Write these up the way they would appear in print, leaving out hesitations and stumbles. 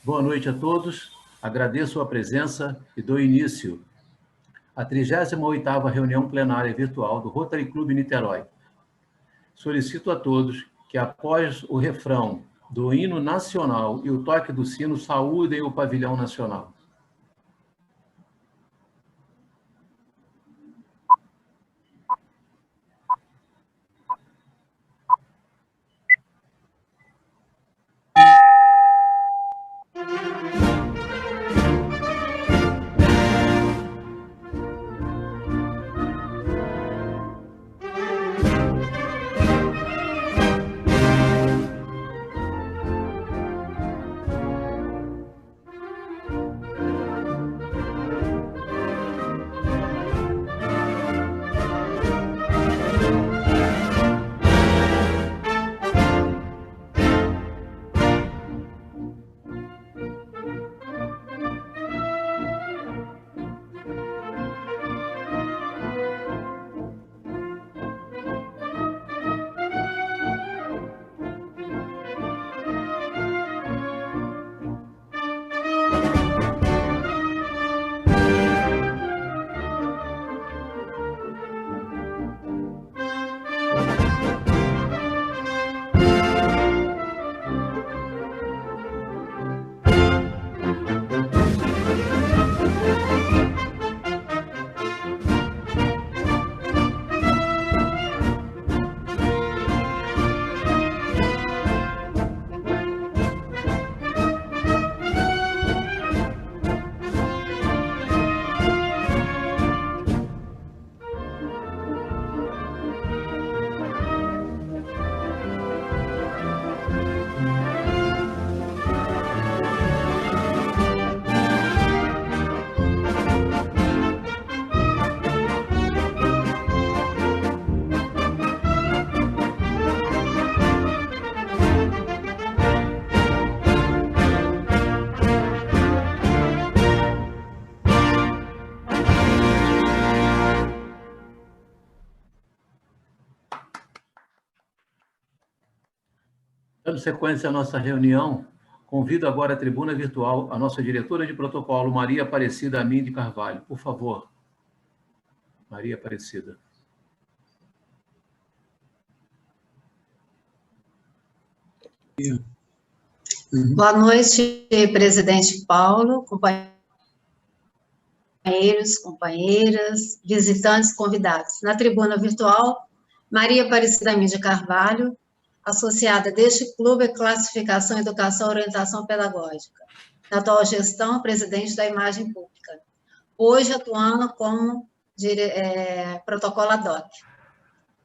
Boa noite a todos. Agradeço a presença e dou início à 38ª reunião plenária virtual do Rotary Clube Niterói. Solicito a todos que, após o refrão do hino nacional e o toque do sino, saúdem o pavilhão nacional. Dando sequência à nossa reunião, convido agora à tribuna virtual a nossa diretora de protocolo, Maria Aparecida Amin de Carvalho. Por favor, Maria Aparecida. Boa noite, presidente Paulo, companheiros, companheiras, visitantes, convidados. Na tribuna virtual, Maria Aparecida Amin de Carvalho, associada deste clube Classificação, Educação e Orientação Pedagógica. Na atual gestão, presidente da Imagem Pública. Hoje, atuando como protocolo ad hoc.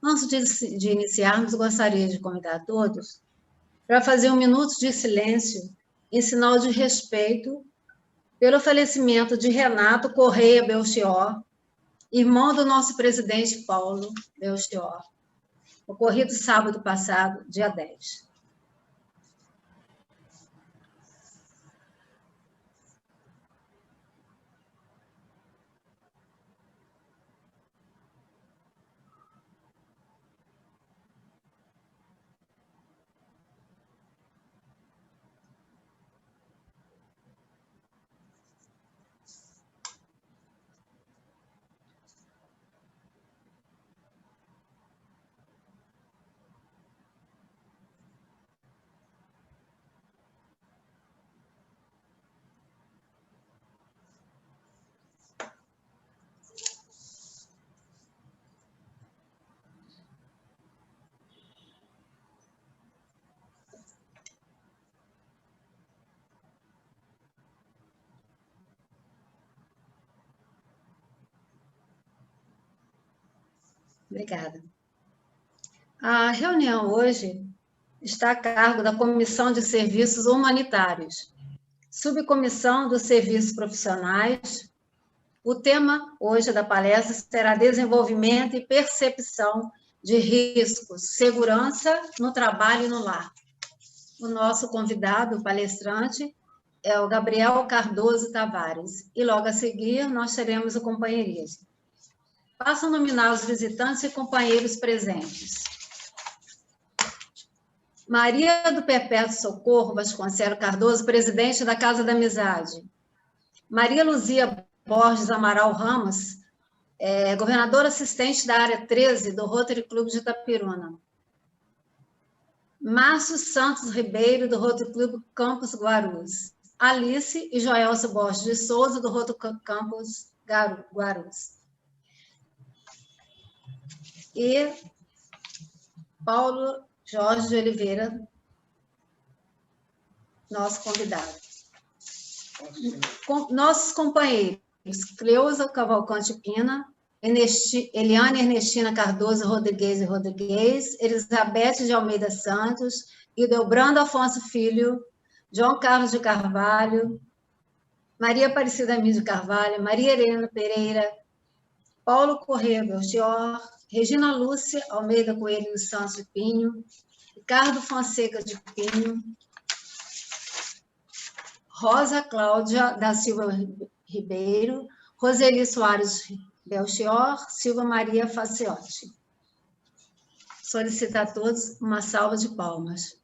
Antes de iniciarmos, gostaria de convidar todos para fazer um minuto de silêncio em sinal de respeito pelo falecimento de Renato Correia Belchior, irmão do nosso presidente Paulo Belchior, ocorrido sábado passado, dia 10. Obrigada. A reunião hoje está a cargo da Comissão de Serviços Humanitários, Subcomissão dos Serviços Profissionais. O tema hoje da palestra será Desenvolvimento e Percepção de Riscos, Segurança no Trabalho e no Lar. O nosso convidado, o palestrante, é o Gabriel Cardoso Tavares, e logo a seguir nós teremos o companheirismo. Passo a nominar os visitantes e companheiros presentes. Maria do Perpétuo Socorro Vasconcelos Cardoso, presidente da Casa da Amizade. Maria Luzia Borges Amaral Ramos, governadora assistente da área 13 do Rotary Clube de Itapiruna. Márcio Santos Ribeiro, do Rotary Clube Campus Guarulhos. Alice e Joelso Borges de Souza, do Rotary Campus Guarulhos. E Paulo Jorge de Oliveira, nosso convidado. Nossos companheiros, Cleusa Cavalcante Pina, Eliane Ernestina Cardoso Rodrigues, Elizabeth de Almeida Santos, Ildebrando Afonso Filho, João Carlos de Carvalho, Maria Aparecida Mídio Carvalho, Maria Helena Pereira, Paulo Corrêa Belchior, Regina Lúcia Almeida Coelho dos Santos de Pinho, Ricardo Fonseca de Pinho, Rosa Cláudia da Silva Ribeiro, Roseli Soares Belchior, Silva Maria Faciotti. Solicito a todos uma salva de palmas.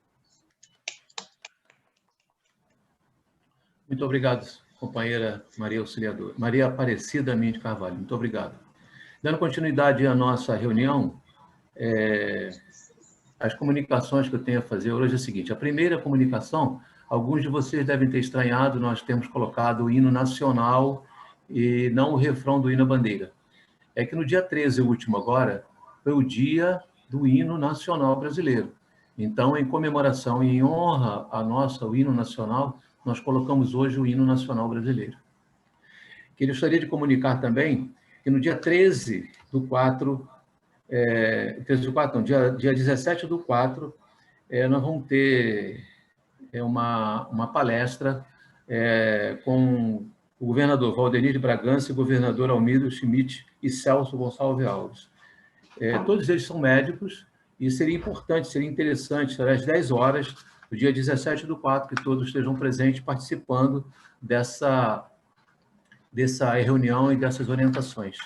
Muito obrigado, companheira Maria Auxiliadora. Maria Aparecida Minha de Carvalho, muito obrigado. Dando continuidade à nossa reunião, as comunicações que eu tenho a fazer hoje é o seguinte: a primeira comunicação, alguns de vocês devem ter estranhado, nós temos colocado o hino nacional e não o refrão do hino à bandeira. É que no dia 13, o último agora, foi o dia do hino nacional brasileiro. Então, em comemoração e em honra ao hino nacional, nós colocamos hoje o hino nacional brasileiro. Gostaria de comunicar também que no dia 13 do 4, dia 17 do 4, nós vamos ter uma palestra com o governador Valdemir de Bragança, o governador Almiro Schmidt e Celso Gonçalves Alves. Todos eles são médicos e seria importante, seria interessante, será às 10 horas, no dia 17 do 4, que todos estejam presentes participando dessa reunião e dessas orientações.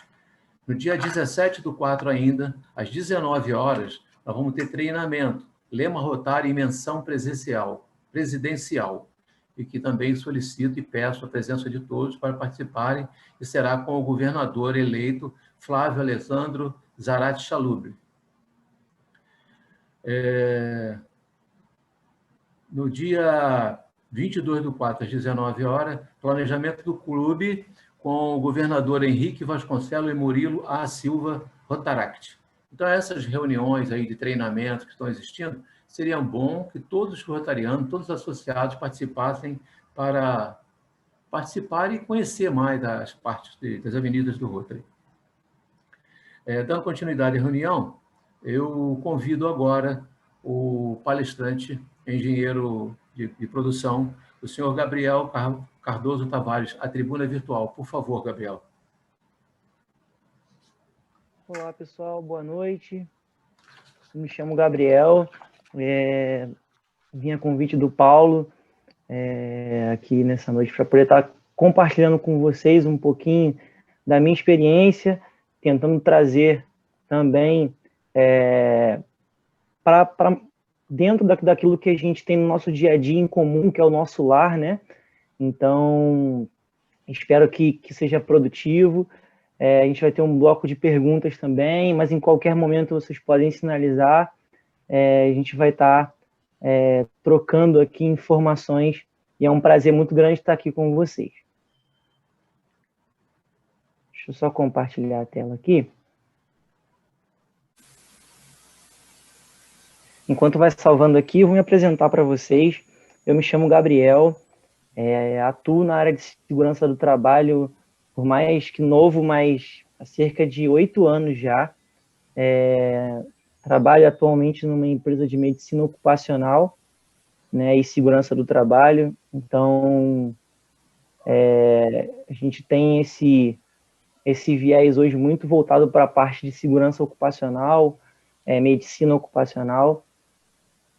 No dia 17 do 4 ainda, às 19 horas, nós vamos ter treinamento, lema rotário e menção presidencial, e que também solicito e peço a presença de todos para participarem, e será com o governador eleito Flávio Alessandro Zarate Chalubre. No dia 22 do 4, às 19 horas, planejamento do clube com o governador Henrique Vasconcelos e Murilo A. Silva Rotaract. Então, essas reuniões aí de treinamento que estão existindo, seria bom que todos os rotarianos, todos os associados participassem para participar e conhecer mais das partes das avenidas do Rotary. Dando continuidade à reunião, eu convido agora o palestrante, engenheiro de produção, o senhor Gabriel Cardoso Tavares, à tribuna virtual. Por favor, Gabriel. Olá, pessoal. Boa noite. Me chamo Gabriel. Vim a convite do Paulo aqui nessa noite para poder estar compartilhando com vocês um pouquinho da minha experiência, tentando trazer também para dentro daquilo que a gente tem no nosso dia a dia em comum, que é o nosso lar, né? Então, espero que seja produtivo. A gente vai ter um bloco de perguntas também, mas em qualquer momento vocês podem sinalizar. A gente vai estar trocando aqui informações e é um prazer muito grande estar aqui com vocês. Deixa eu só compartilhar a tela aqui. Enquanto vai salvando aqui, eu vou me apresentar para vocês. Eu me chamo Gabriel, atuo na área de segurança do trabalho por mais que novo, mas há cerca de 8 anos já. Trabalho atualmente numa empresa de medicina ocupacional, né, e segurança do trabalho. Então, a gente tem esse viés hoje muito voltado para a parte de segurança ocupacional, medicina ocupacional,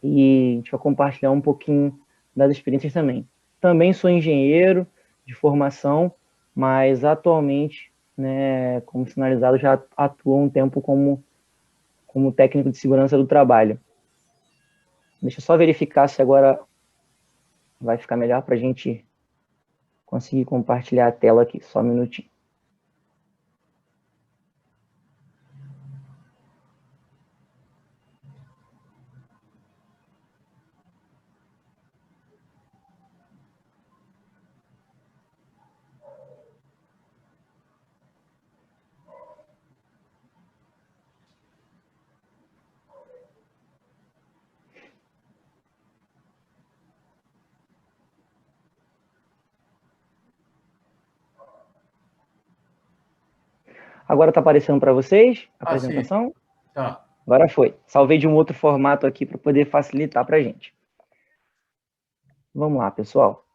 e a gente vai compartilhar um pouquinho das experiências também. Também sou engenheiro de formação, mas atualmente, né, como sinalizado, já atuo um tempo como técnico de segurança do trabalho. Deixa eu só verificar se agora vai ficar melhor para a gente conseguir compartilhar a tela aqui. Só um minutinho. Agora está aparecendo para vocês a apresentação? Sim. Tá. Agora foi. Salvei de um outro formato aqui para poder facilitar para a gente. Vamos lá, pessoal.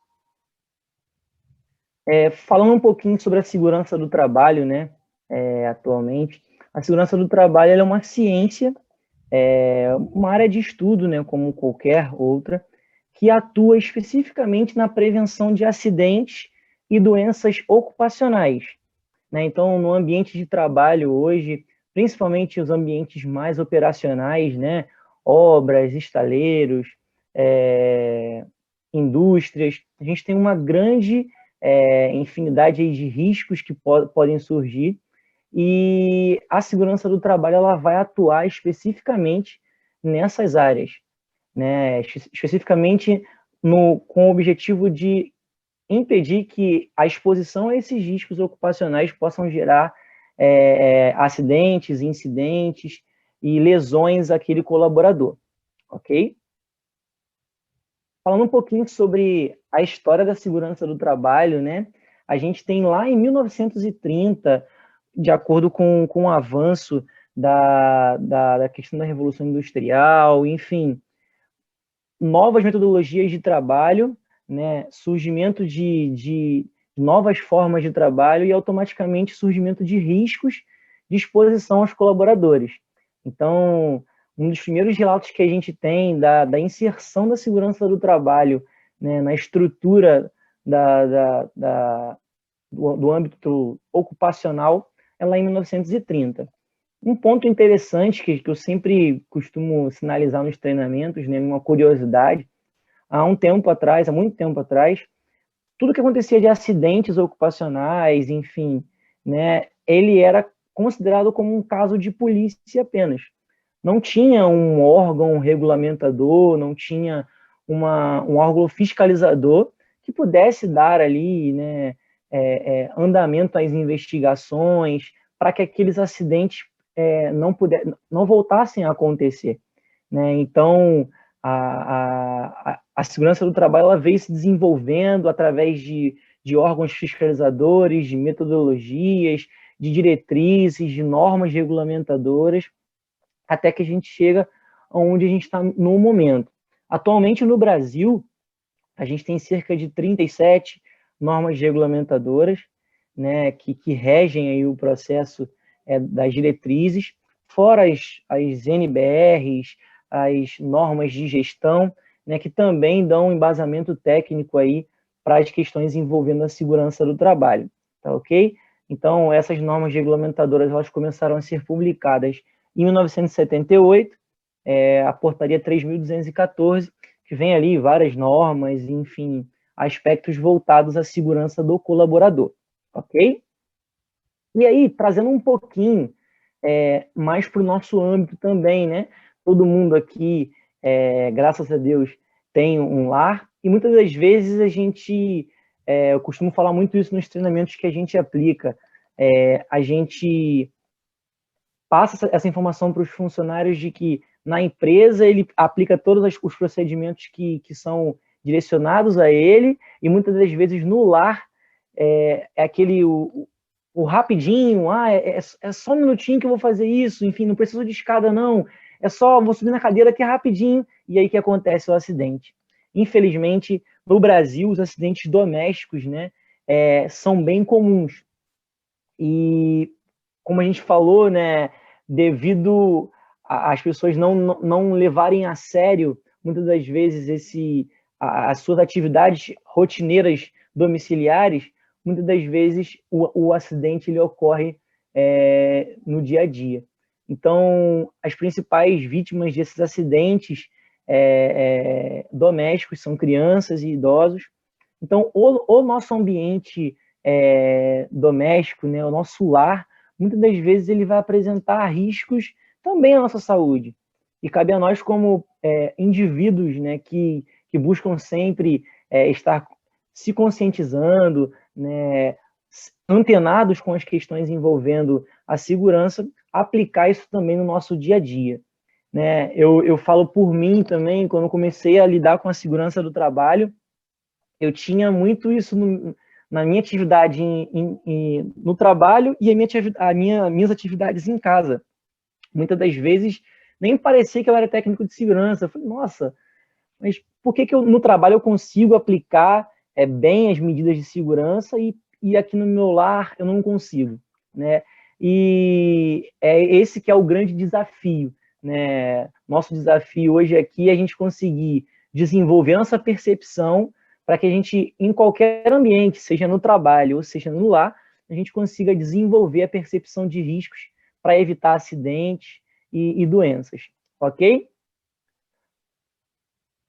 Falando um pouquinho sobre a segurança do trabalho, né? Atualmente, a segurança do trabalho é uma ciência, uma área de estudo, né? Como qualquer outra, que atua especificamente na prevenção de acidentes e doenças ocupacionais. Né? Então, no ambiente de trabalho hoje, principalmente os ambientes mais operacionais, né? Obras, estaleiros, indústrias, a gente tem uma grande infinidade aí de riscos que podem surgir, e a segurança do trabalho ela vai atuar especificamente nessas áreas, né? Especificamente com o objetivo de impedir que a exposição a esses riscos ocupacionais possam gerar acidentes, incidentes e lesões àquele colaborador, ok? Falando um pouquinho sobre a história da segurança do trabalho, né? A gente tem lá em 1930, de acordo com o avanço da questão da Revolução Industrial, enfim, novas metodologias de trabalho, né? Surgimento de novas formas de trabalho e automaticamente surgimento de riscos de exposição aos colaboradores. Então, um dos primeiros relatos que a gente tem da inserção da segurança do trabalho, né, na estrutura do âmbito ocupacional é lá em 1930. Um ponto interessante que eu sempre costumo sinalizar nos treinamentos, né, uma curiosidade, há muito tempo atrás, tudo que acontecia de acidentes ocupacionais, enfim, né, ele era considerado como um caso de polícia apenas. Não tinha um órgão regulamentador, não tinha um órgão fiscalizador que pudesse dar ali, né, andamento às investigações para que aqueles acidentes não voltassem a acontecer, né? Então, a segurança do trabalho ela veio se desenvolvendo através de órgãos fiscalizadores, de metodologias, de diretrizes, de normas regulamentadoras, até que a gente chega onde a gente está no momento. Atualmente, no Brasil, a gente tem cerca de 37 normas regulamentadoras, né, que regem aí o processo das diretrizes, fora as NBRs, as normas de gestão, né, que também dão um embasamento técnico aí para as questões envolvendo a segurança do trabalho, tá ok? Então, essas normas regulamentadoras elas começaram a ser publicadas em 1978, a portaria 3.214, que vem ali várias normas, enfim, aspectos voltados à segurança do colaborador, ok? E aí, trazendo um pouquinho mais para o nosso âmbito também, né? Todo mundo aqui, graças a Deus, tem um lar, e muitas das vezes a gente, eu costumo falar muito isso nos treinamentos que a gente aplica, a gente passa essa informação para os funcionários de que na empresa ele aplica todos os procedimentos que são direcionados a ele, e muitas das vezes no lar aquele o rapidinho, é só um minutinho que eu vou fazer isso, enfim, não preciso de escada não, vou subir na cadeira aqui rapidinho, e aí que acontece o acidente. Infelizmente, no Brasil, os acidentes domésticos, né, são bem comuns. E, como a gente falou, né, devido às pessoas não levarem a sério, muitas das vezes, as suas atividades rotineiras domiciliares, muitas das vezes o acidente ele ocorre no dia a dia. Então, as principais vítimas desses acidentes domésticos, são crianças e idosos. Então, o nosso ambiente doméstico, né, o nosso lar, muitas das vezes ele vai apresentar riscos também à nossa saúde. E cabe a nós, como indivíduos, né, que buscam sempre estar se conscientizando, né, antenados com as questões envolvendo a segurança, aplicar isso também no nosso dia a dia. Né? Eu falo por mim também, quando eu comecei a lidar com a segurança do trabalho, eu tinha muito isso na minha atividade no trabalho e minhas atividades em casa. Muitas das vezes nem parecia que eu era técnico de segurança. Eu falei, nossa, mas por que no trabalho eu consigo aplicar bem as medidas de segurança e aqui no meu lar eu não consigo, né? E é esse que é o grande desafio, né? Nosso desafio hoje aqui é a gente conseguir desenvolver nossa percepção para que a gente, em qualquer ambiente, seja no trabalho ou seja no lar, a gente consiga desenvolver a percepção de riscos para evitar acidentes e doenças, ok?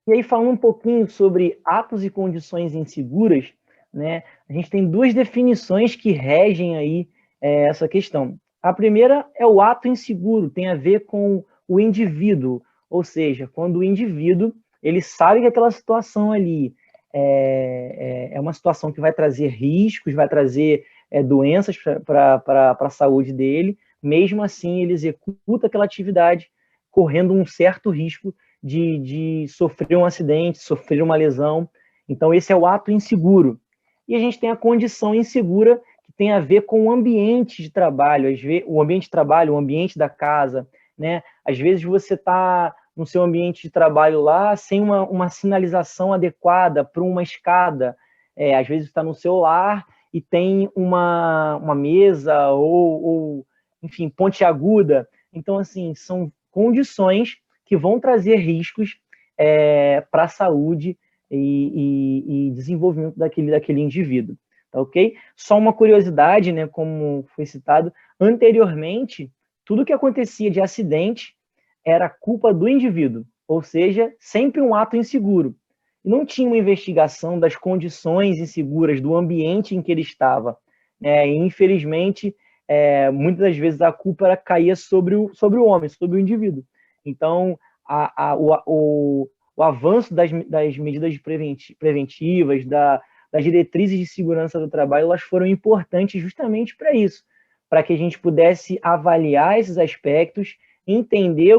E aí, falando um pouquinho sobre atos e condições inseguras, né, a gente tem duas definições que regem aí essa questão. A primeira é o ato inseguro, tem a ver com o indivíduo, ou seja, quando o indivíduo ele sabe que aquela situação ali é uma situação que vai trazer riscos, vai trazer doenças para a saúde dele, mesmo assim ele executa aquela atividade correndo um certo risco de sofrer um acidente, sofrer uma lesão. Então, esse é o ato inseguro. E a gente tem a condição insegura, que tem a ver com o ambiente de trabalho, o ambiente de trabalho, o ambiente da casa, né? Às vezes você está no seu ambiente de trabalho lá sem uma sinalização adequada para uma escada. Às vezes está no seu lar e tem uma mesa ou, enfim, pontiaguda. Então, assim, são condições que vão trazer riscos para a saúde e desenvolvimento daquele indivíduo, tá ok? Só uma curiosidade, né, como foi citado, anteriormente, tudo que acontecia de acidente era culpa do indivíduo, ou seja, sempre um ato inseguro. E não tinha uma investigação das condições inseguras do ambiente em que ele estava. E, infelizmente, muitas das vezes a culpa caía sobre o homem, sobre o indivíduo. Então, o avanço das medidas preventivas, das diretrizes de segurança do trabalho, elas foram importantes justamente para isso, para que a gente pudesse avaliar esses aspectos, entender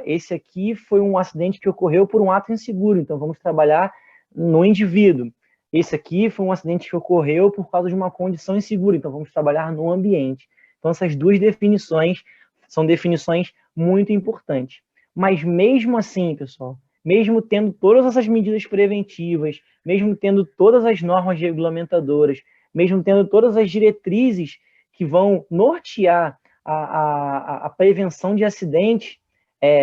esse aqui foi um acidente que ocorreu por um ato inseguro, então vamos trabalhar no indivíduo. Esse aqui foi um acidente que ocorreu por causa de uma condição insegura, então vamos trabalhar no ambiente. Então, essas duas definições são definições muito importantes. Mas mesmo assim, pessoal, mesmo tendo todas essas medidas preventivas, mesmo tendo todas as normas regulamentadoras, mesmo tendo todas as diretrizes que vão nortear a prevenção de acidentes,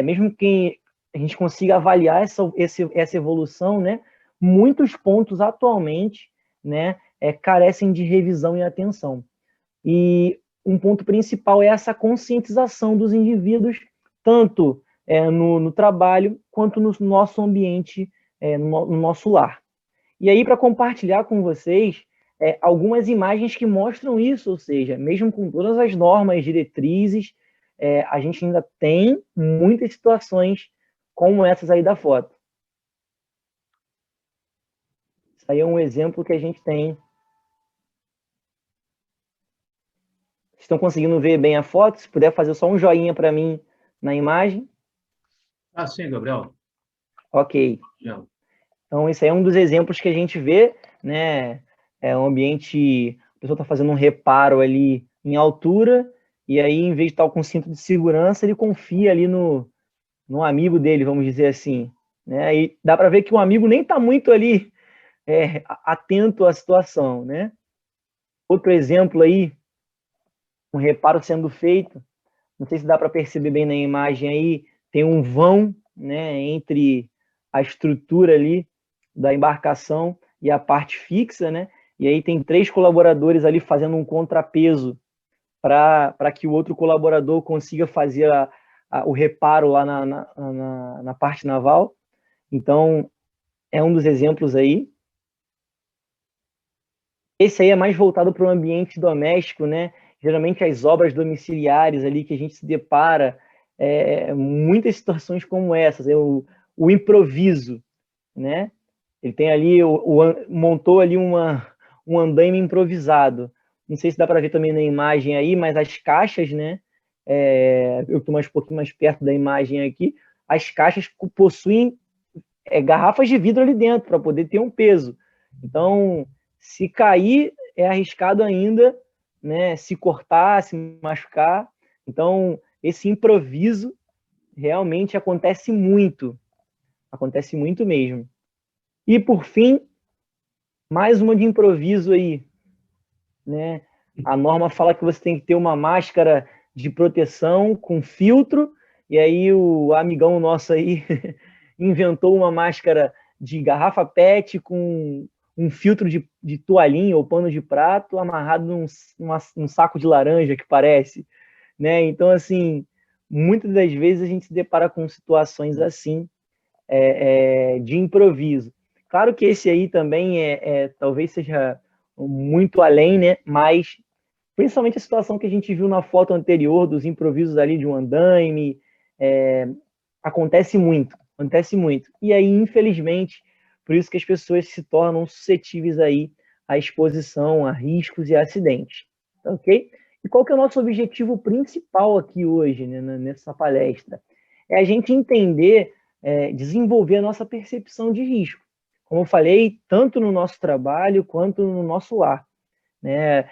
mesmo que a gente consiga avaliar essa evolução, né, muitos pontos atualmente, né, carecem de revisão e atenção. E um ponto principal é essa conscientização dos indivíduos, tanto no trabalho, quanto no nosso ambiente, no nosso lar. E aí, para compartilhar com vocês algumas imagens que mostram isso, ou seja, mesmo com todas as normas, diretrizes, a gente ainda tem muitas situações como essas aí da foto. Isso aí é um exemplo que a gente tem. Vocês estão conseguindo ver bem a foto? Se puder fazer só um joinha para mim na imagem. Ah, sim, Gabriel. Ok. Então, esse aí é um dos exemplos que a gente vê, né? É um ambiente, a pessoa está fazendo um reparo ali em altura, e aí, em vez de estar com cinto de segurança, ele confia ali no amigo dele, vamos dizer assim. Né? E dá para ver que o amigo nem está muito ali atento à situação, né? Outro exemplo aí, um reparo sendo feito, não sei se dá para perceber bem na imagem aí, tem um vão, né, entre a estrutura ali da embarcação e a parte fixa, né? E aí tem 3 colaboradores ali fazendo um contrapeso para que o outro colaborador consiga fazer o reparo lá na parte naval. Então, é um dos exemplos aí. Esse aí é mais voltado para o ambiente doméstico, né? Geralmente as obras domiciliares ali que a gente se depara, muitas situações como essas, o improviso, né? Ele tem ali, montou ali um andaime improvisado. Não sei se dá para ver também na imagem aí, mas as caixas, né? Eu estou um pouquinho mais perto da imagem aqui. As caixas possuem garrafas de vidro ali dentro para poder ter um peso. Então, se cair, é arriscado ainda, né? Se cortar, se machucar. Então, esse improviso realmente acontece muito mesmo. E, por fim, mais uma de improviso aí, né? A norma fala que você tem que ter uma máscara de proteção com filtro, e aí o amigão nosso aí inventou uma máscara de garrafa PET com um filtro de toalhinha ou pano de prato amarrado num saco de laranja, que parece, né? Então, assim, muitas das vezes a gente se depara com situações assim, de improviso. Claro que esse aí também talvez seja muito além, né? Mas principalmente a situação que a gente viu na foto anterior dos improvisos ali de um andaime, acontece muito. E aí, infelizmente, por isso que as pessoas se tornam suscetíveis aí à exposição a riscos e a acidentes, ok? E qual que é o nosso objetivo principal aqui hoje, né, nessa palestra? É a gente entender, desenvolver a nossa percepção de risco. Como eu falei, tanto no nosso trabalho quanto no nosso lar, né?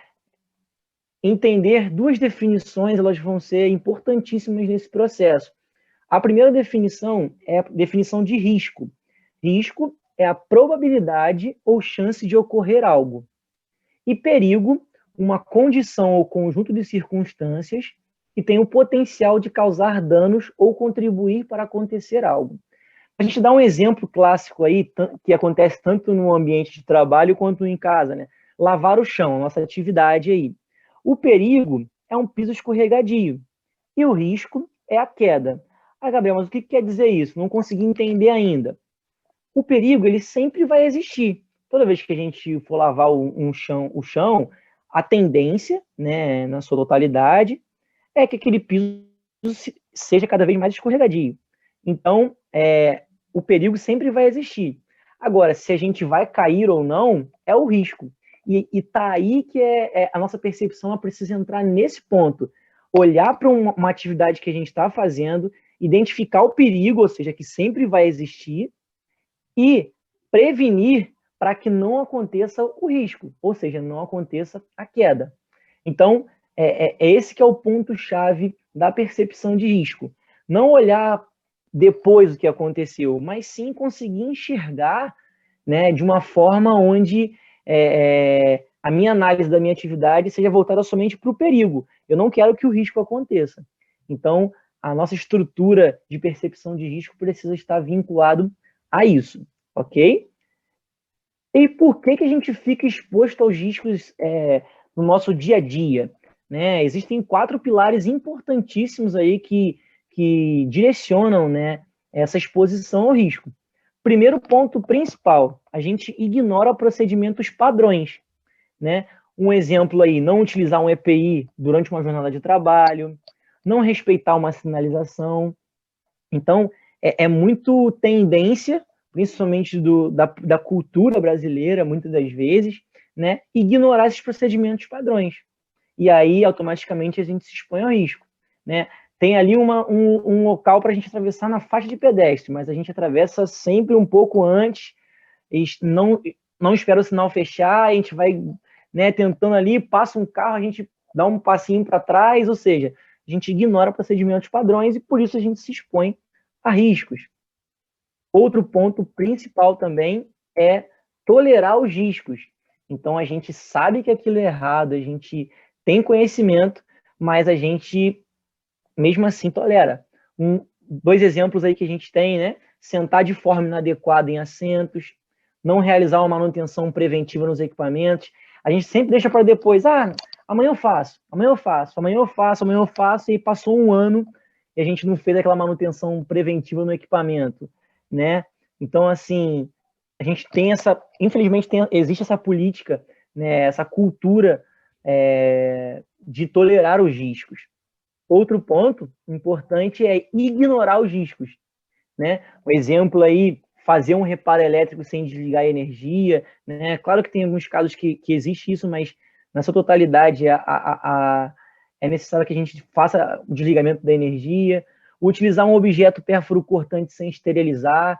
Entender duas definições, elas vão ser importantíssimas nesse processo. A primeira definição é a definição de risco. Risco é a probabilidade ou chance de ocorrer algo. E perigo, uma condição ou conjunto de circunstâncias que tem o potencial de causar danos ou contribuir para acontecer algo. A gente dá um exemplo clássico aí, que acontece tanto no ambiente de trabalho quanto em casa, né? Lavar o chão, a nossa atividade aí. O perigo é um piso escorregadio e o risco é a queda. Ah, Gabriel, mas o que quer dizer isso? Não consegui entender ainda. O perigo, ele sempre vai existir. Toda vez que a gente for lavar o chão, a tendência, né, na sua totalidade, é que aquele piso seja cada vez mais escorregadio. Então, o perigo sempre vai existir. Agora, se a gente vai cair ou não, é o risco. E tá aí que a nossa percepção, ela precisa entrar nesse ponto. Olhar para uma atividade que a gente está fazendo, identificar o perigo, ou seja, que sempre vai existir, e prevenir para que não aconteça o risco, ou seja, não aconteça a queda. Então, esse que é o ponto-chave da percepção de risco. Não olhar depois do que aconteceu, mas sim conseguir enxergar, né, de uma forma onde a minha análise da minha atividade seja voltada somente para o perigo. Eu não quero que o risco aconteça. Então, a nossa estrutura de percepção de risco precisa estar vinculado a isso, ok? E por que a gente fica exposto aos riscos no nosso dia a dia? Né? Existem 4 pilares importantíssimos aí que direcionam, né, essa exposição ao risco. Primeiro ponto principal, a gente ignora procedimentos padrões. Né? Um exemplo aí, não utilizar um EPI durante uma jornada de trabalho, não respeitar uma sinalização. Então, é muito tendência, principalmente da cultura brasileira, muitas das vezes, né, ignorar esses procedimentos padrões. E aí, automaticamente, a gente se expõe ao risco. Né? Tem ali um local para a gente atravessar na faixa de pedestre, mas a gente atravessa sempre um pouco antes, não espera o sinal fechar, a gente vai, né, tentando ali, passa um carro, a gente dá um passinho para trás, ou seja, a gente ignora procedimentos padrões e por isso a gente se expõe a riscos. Outro ponto principal também é tolerar os riscos. Então, a gente sabe que aquilo é errado, a gente tem conhecimento, mas a gente, mesmo assim, tolera. 2 exemplos aí que a gente tem, né? Sentar de forma inadequada em assentos, não realizar uma manutenção preventiva nos equipamentos. A gente sempre deixa para depois, amanhã eu faço, e passou um ano e a gente não fez aquela manutenção preventiva no equipamento, né? Então, assim, a gente tem infelizmente, existe essa política, né, essa cultura de tolerar os riscos. Outro ponto importante é ignorar os riscos, né? Um exemplo aí, fazer um reparo elétrico sem desligar a energia, né? Claro que tem alguns casos que existe isso, mas na sua totalidade é necessário que a gente faça o desligamento da energia, utilizar um objeto pérfuro cortante sem esterilizar,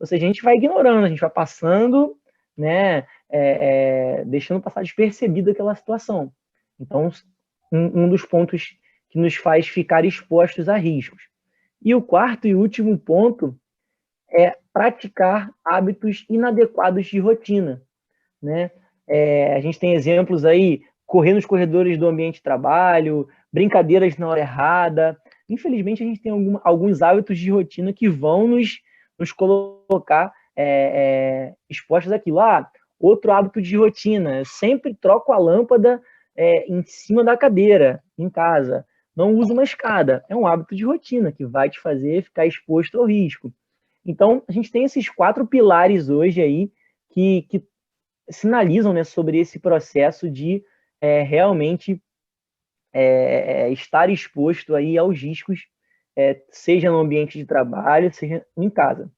ou seja, a gente vai ignorando, a gente vai passando, né, deixando passar despercebido aquela situação. Então, um dos pontos que nos faz ficar expostos a riscos. E o quarto e último ponto é praticar hábitos inadequados de rotina, né? A gente tem exemplos aí, correr nos corredores do ambiente de trabalho, brincadeiras na hora errada. Infelizmente, a gente tem alguns hábitos de rotina que vão nos colocar expostos àquilo. Outro hábito de rotina, eu sempre troco a lâmpada em cima da cadeira, em casa. Não uso uma escada. É um hábito de rotina que vai te fazer ficar exposto ao risco. Então, a gente tem esses 4 pilares hoje aí que sinalizam, né, sobre esse processo de realmente estar exposto aí aos riscos, seja no ambiente de trabalho, seja em casa,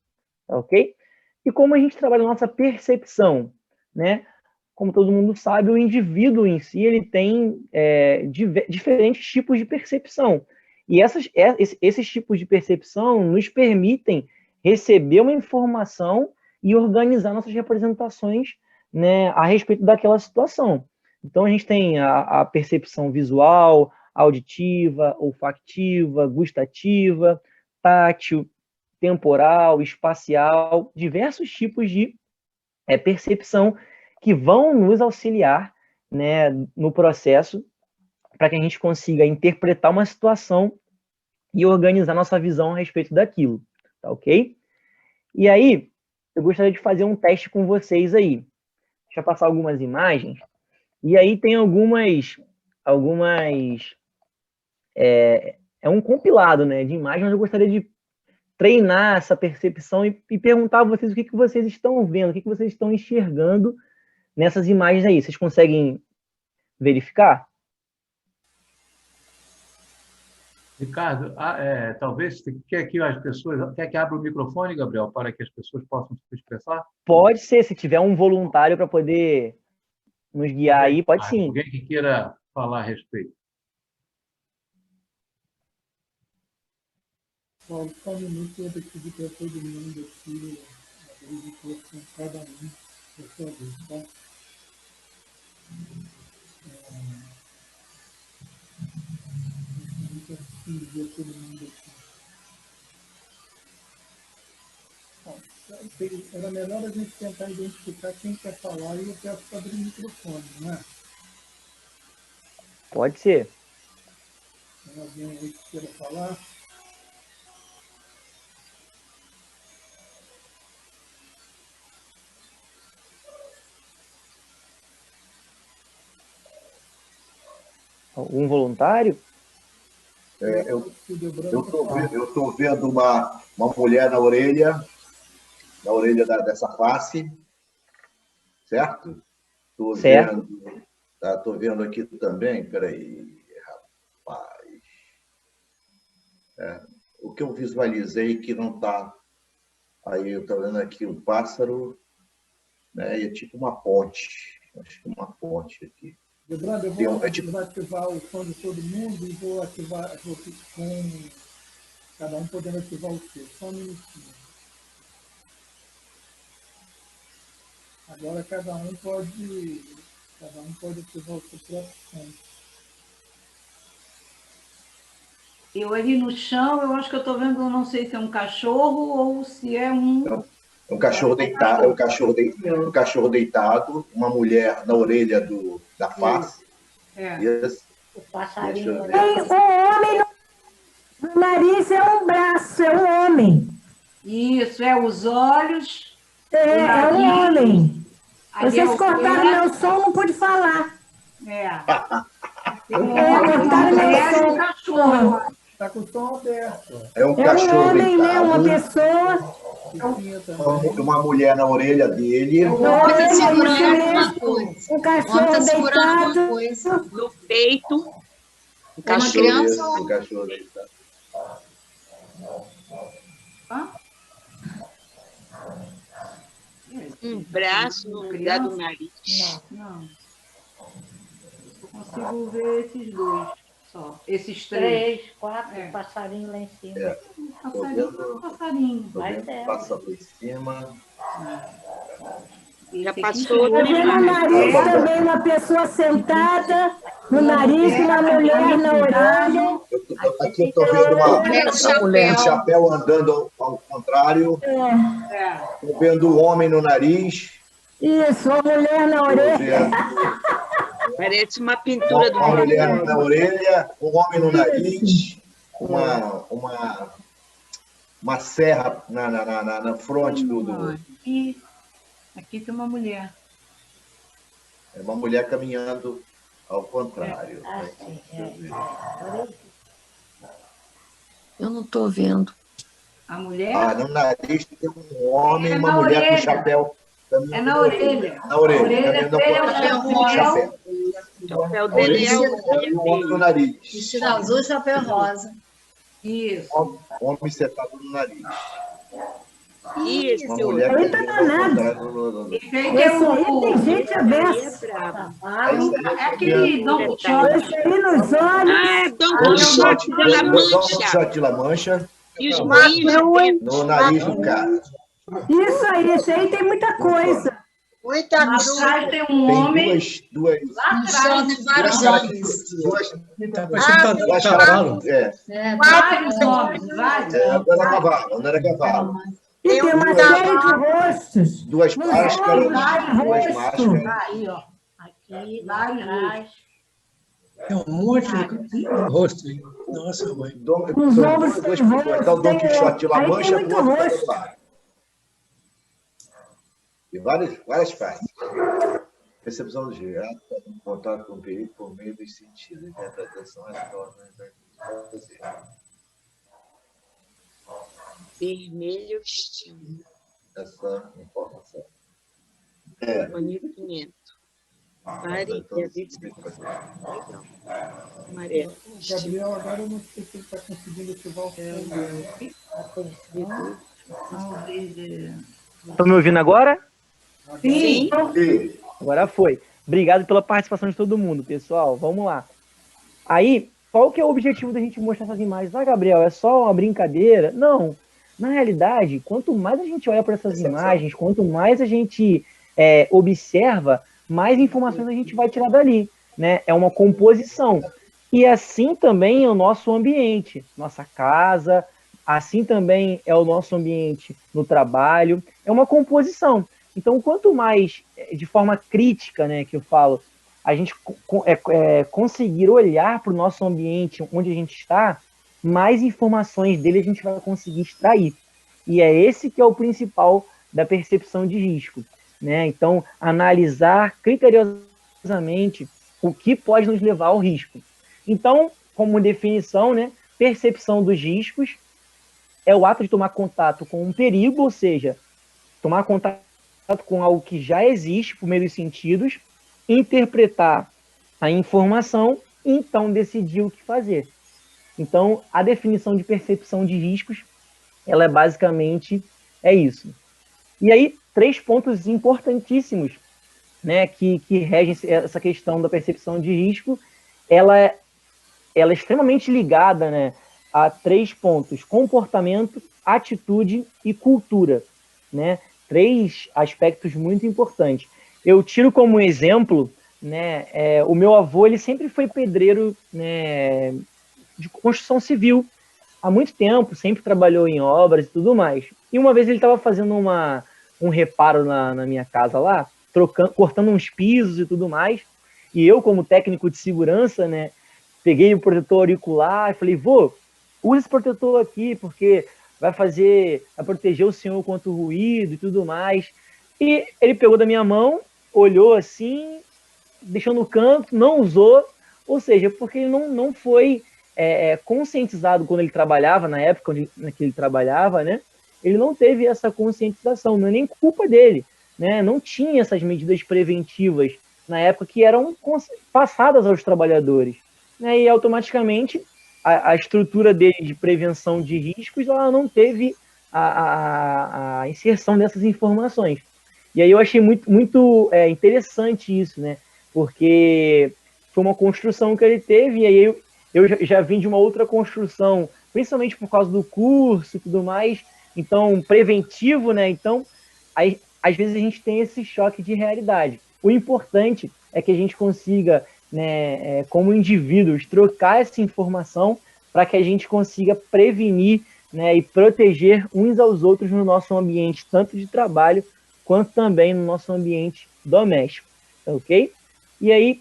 tá ok? E como a gente trabalha a nossa percepção, né? Como todo mundo sabe, o indivíduo em si ele tem diferentes tipos de percepção. E esses tipos de percepção nos permitem receber uma informação e organizar nossas representações, né, a respeito daquela situação. Então, a gente tem a percepção visual, auditiva, olfativa, gustativa, tátil, temporal, espacial, diversos tipos de percepção que vão nos auxiliar, né, no processo para que a gente consiga interpretar uma situação e organizar nossa visão a respeito daquilo, tá ok? E aí, eu gostaria de fazer um teste com vocês aí. Deixa eu passar algumas imagens. E aí tem algumas é um compilado, né, de imagens, mas eu gostaria de treinar essa percepção e perguntar a vocês o que vocês estão vendo, o que vocês estão enxergando nessas imagens aí. Vocês conseguem verificar? Ricardo, talvez quer que as pessoas... Quer que abra o microfone, Gabriel, para que as pessoas possam se expressar? Pode ser, se tiver um voluntário para poder nos guiar aí, pode sim. Alguém que queira falar a respeito. Paulo, só um minuto, eu vou pedir para todo mundo aqui abrir o microfone, cada um da sua vez, tá? Muito assim, ver todo mundo aqui. Bom, era melhor a gente tentar identificar quem quer falar e eu peço para abrir o microfone, não é? Pode ser. Tem alguém aí que queira falar? Algum voluntário? Eu estou vendo uma mulher na orelha dessa face, certo? Certo. Estou vendo aqui também, peraí, rapaz. O que eu visualizei que não está. Aí eu estou vendo aqui um pássaro, né? E é tipo uma ponte. Acho que uma ponte aqui. Lembrando, eu vou ativar o som de todo mundo e vou ativar com cada um podendo ativar o seu. Só um minutinho. Agora cada um pode ativar o seu próprio som. Eu ali no chão, eu acho que eu estou vendo, não sei se é um cachorro ou se é um... É um cachorro deitado, um cachorro deitado, uma mulher na orelha da face. O passarinho. O homem no nariz é um braço, é um homem. Isso, os olhos. É um homem. Vocês cortaram meu som, não pude falar. Cortaram meu som. Cachorro. Está com o som aberto. É um É um cachorro homem, né? Uma deitado, pessoa. uma mulher na orelha dele. O homem está Olha, segurando isso alguma mesmo. coisa. Um O homem cachorro está segurando alguma deitado. coisa. No peito. Um Uma cachorro. criança Isso, ou um cachorro deitado. Um braço no lugar do nariz. Não. Eu consigo ver esses dois só. Esses 3, 4 É. passarinhos lá em cima. É. Passarinho. Tô vendo, passa por cima. Já Esse passou aqui Tá vendo no nariz Tá bom. também uma pessoa sentada, no nariz uma mulher na orelha. Aqui eu tô vendo uma mulher de mulher de chapéu. chapéu andando ao contrário. É. Tô vendo um homem no nariz. Isso, uma mulher na Tô orelha. vendo Parece uma pintura do uma mulher Van na Gogh. orelha, um homem no nariz, uma serra na fronte do... Aqui tem uma mulher. É uma mulher caminhando ao contrário. Eu não estou vendo. A mulher Ah, no nariz tem um homem e É uma na mulher com orelha. chapéu. é na orelha. Na orelha. A orelha caminhando ao dele é o contrário. chapéu. O chapéu A dele é orelha o e o homem no nariz. vestido azul, chapéu rosa. Isso. O homem sentado no nariz. Isso. Uma mulher Aí tá caminhando ao danado. contrário. Esse aí Esse tem aí tem gente Aí é aberta. brabo. É aquele Don Quixote. Esse aí nos olhos. Ah, Don Don Quixote Quixote de La Don Mancha. Quixote de La Mancha E os moinhos no nariz do cara. Isso aí, esse aí tem muita coisa. Muita Atrás tem um Tem homem. duas Lá No chão atrás, tem vários caras homens. duas caras. É, vários homens. Vários. Andando a cavalo. E tem uma série de rostos. Duas máscaras, duas máscaras. Aí, ó. Aqui, Vários atrás. Tem um monte de rosto aí. Nossa, mãe. Os São ombros duas sem pessoas. Tá o Don rosto, Quixote de La aí tem Mancha muito com o outro rosto. lado. E várias partes. Percepção do geral, contato com o perigo por meio dos sentidos. Interpretação é torna. vermelho estilo. Essa informação. Conhecimento. Pare e avise. Legal. Amarelo. Gabriel, agora eu não sei se ele está conseguindo ativar o som. Estão me ouvindo agora? Sim. Agora foi. Obrigado pela participação de todo mundo, pessoal. Vamos lá. Aí, qual que é o objetivo da gente mostrar essas imagens? Ah, Gabriel, é só uma brincadeira? Não. Na realidade, quanto mais a gente olha para essas imagens, quanto mais a gente observa, mais informações a gente vai tirar dali, né? É uma composição. E assim também é o nosso ambiente, nossa casa, assim também é o nosso ambiente no trabalho, é uma composição. Então, quanto mais, de forma crítica, né, que eu falo, a gente conseguir olhar para o nosso ambiente, onde a gente está, mais informações dele a gente vai conseguir extrair. E é esse que é o principal da percepção de risco, né? Então, analisar criteriosamente o que pode nos levar ao risco. Então, como definição, né, percepção dos riscos é o ato de tomar contato com um perigo, ou seja, tomar contato com algo que já existe por meio dos sentidos, interpretar a informação e então decidir o que fazer. Então, a definição de percepção de riscos, ela basicamente é isso. E aí, 3 pontos importantíssimos, né, que regem essa questão da percepção de risco, ela é extremamente ligada, né, a 3 pontos: comportamento, atitude e cultura, né? 3 aspectos muito importantes. Eu tiro como exemplo, né, o meu avô, ele sempre foi pedreiro, né, de construção civil, há muito tempo, sempre trabalhou em obras e tudo mais. E uma vez ele estava fazendo um reparo na minha casa lá, cortando uns pisos e tudo mais, e eu, como técnico de segurança, né, peguei o protetor auricular e falei: vô, usa esse protetor aqui, porque vai proteger o senhor contra o ruído e tudo mais. E ele pegou da minha mão, olhou assim, deixou no canto, não usou, ou seja, porque ele não foi conscientizado quando ele trabalhava, na época que ele trabalhava, né? Ele não teve essa conscientização, não é nem culpa dele, né? Não tinha essas medidas preventivas na época que eram passadas aos trabalhadores, né? E automaticamente a estrutura dele de prevenção de riscos, ela não teve a inserção dessas informações. E aí eu achei muito interessante isso, né? Porque foi uma construção que ele teve, e aí eu já vim de uma outra construção, principalmente por causa do curso e tudo mais, então, preventivo, né? Então, aí, às vezes a gente tem esse choque de realidade. O importante é que a gente consiga, né, como indivíduos, trocar essa informação para que a gente consiga prevenir, né, e proteger uns aos outros no nosso ambiente, tanto de trabalho, quanto também no nosso ambiente doméstico, ok? E aí,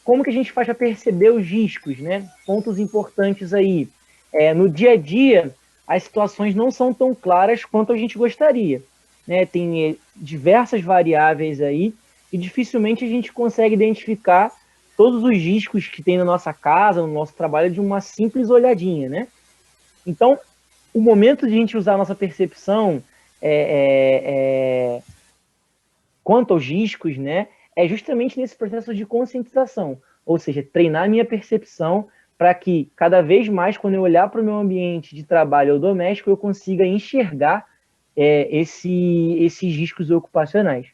como que a gente faz para perceber os riscos, né? Pontos importantes aí. No dia a dia, as situações não são tão claras quanto a gente gostaria, né? Tem diversas variáveis aí e dificilmente a gente consegue identificar todos os riscos que tem na nossa casa, no nosso trabalho, de uma simples olhadinha, né? Então, o momento de a gente usar a nossa percepção quanto aos riscos, né, é justamente nesse processo de conscientização, ou seja, treinar a minha percepção para que cada vez mais, quando eu olhar para o meu ambiente de trabalho ou doméstico, eu consiga enxergar esses riscos ocupacionais,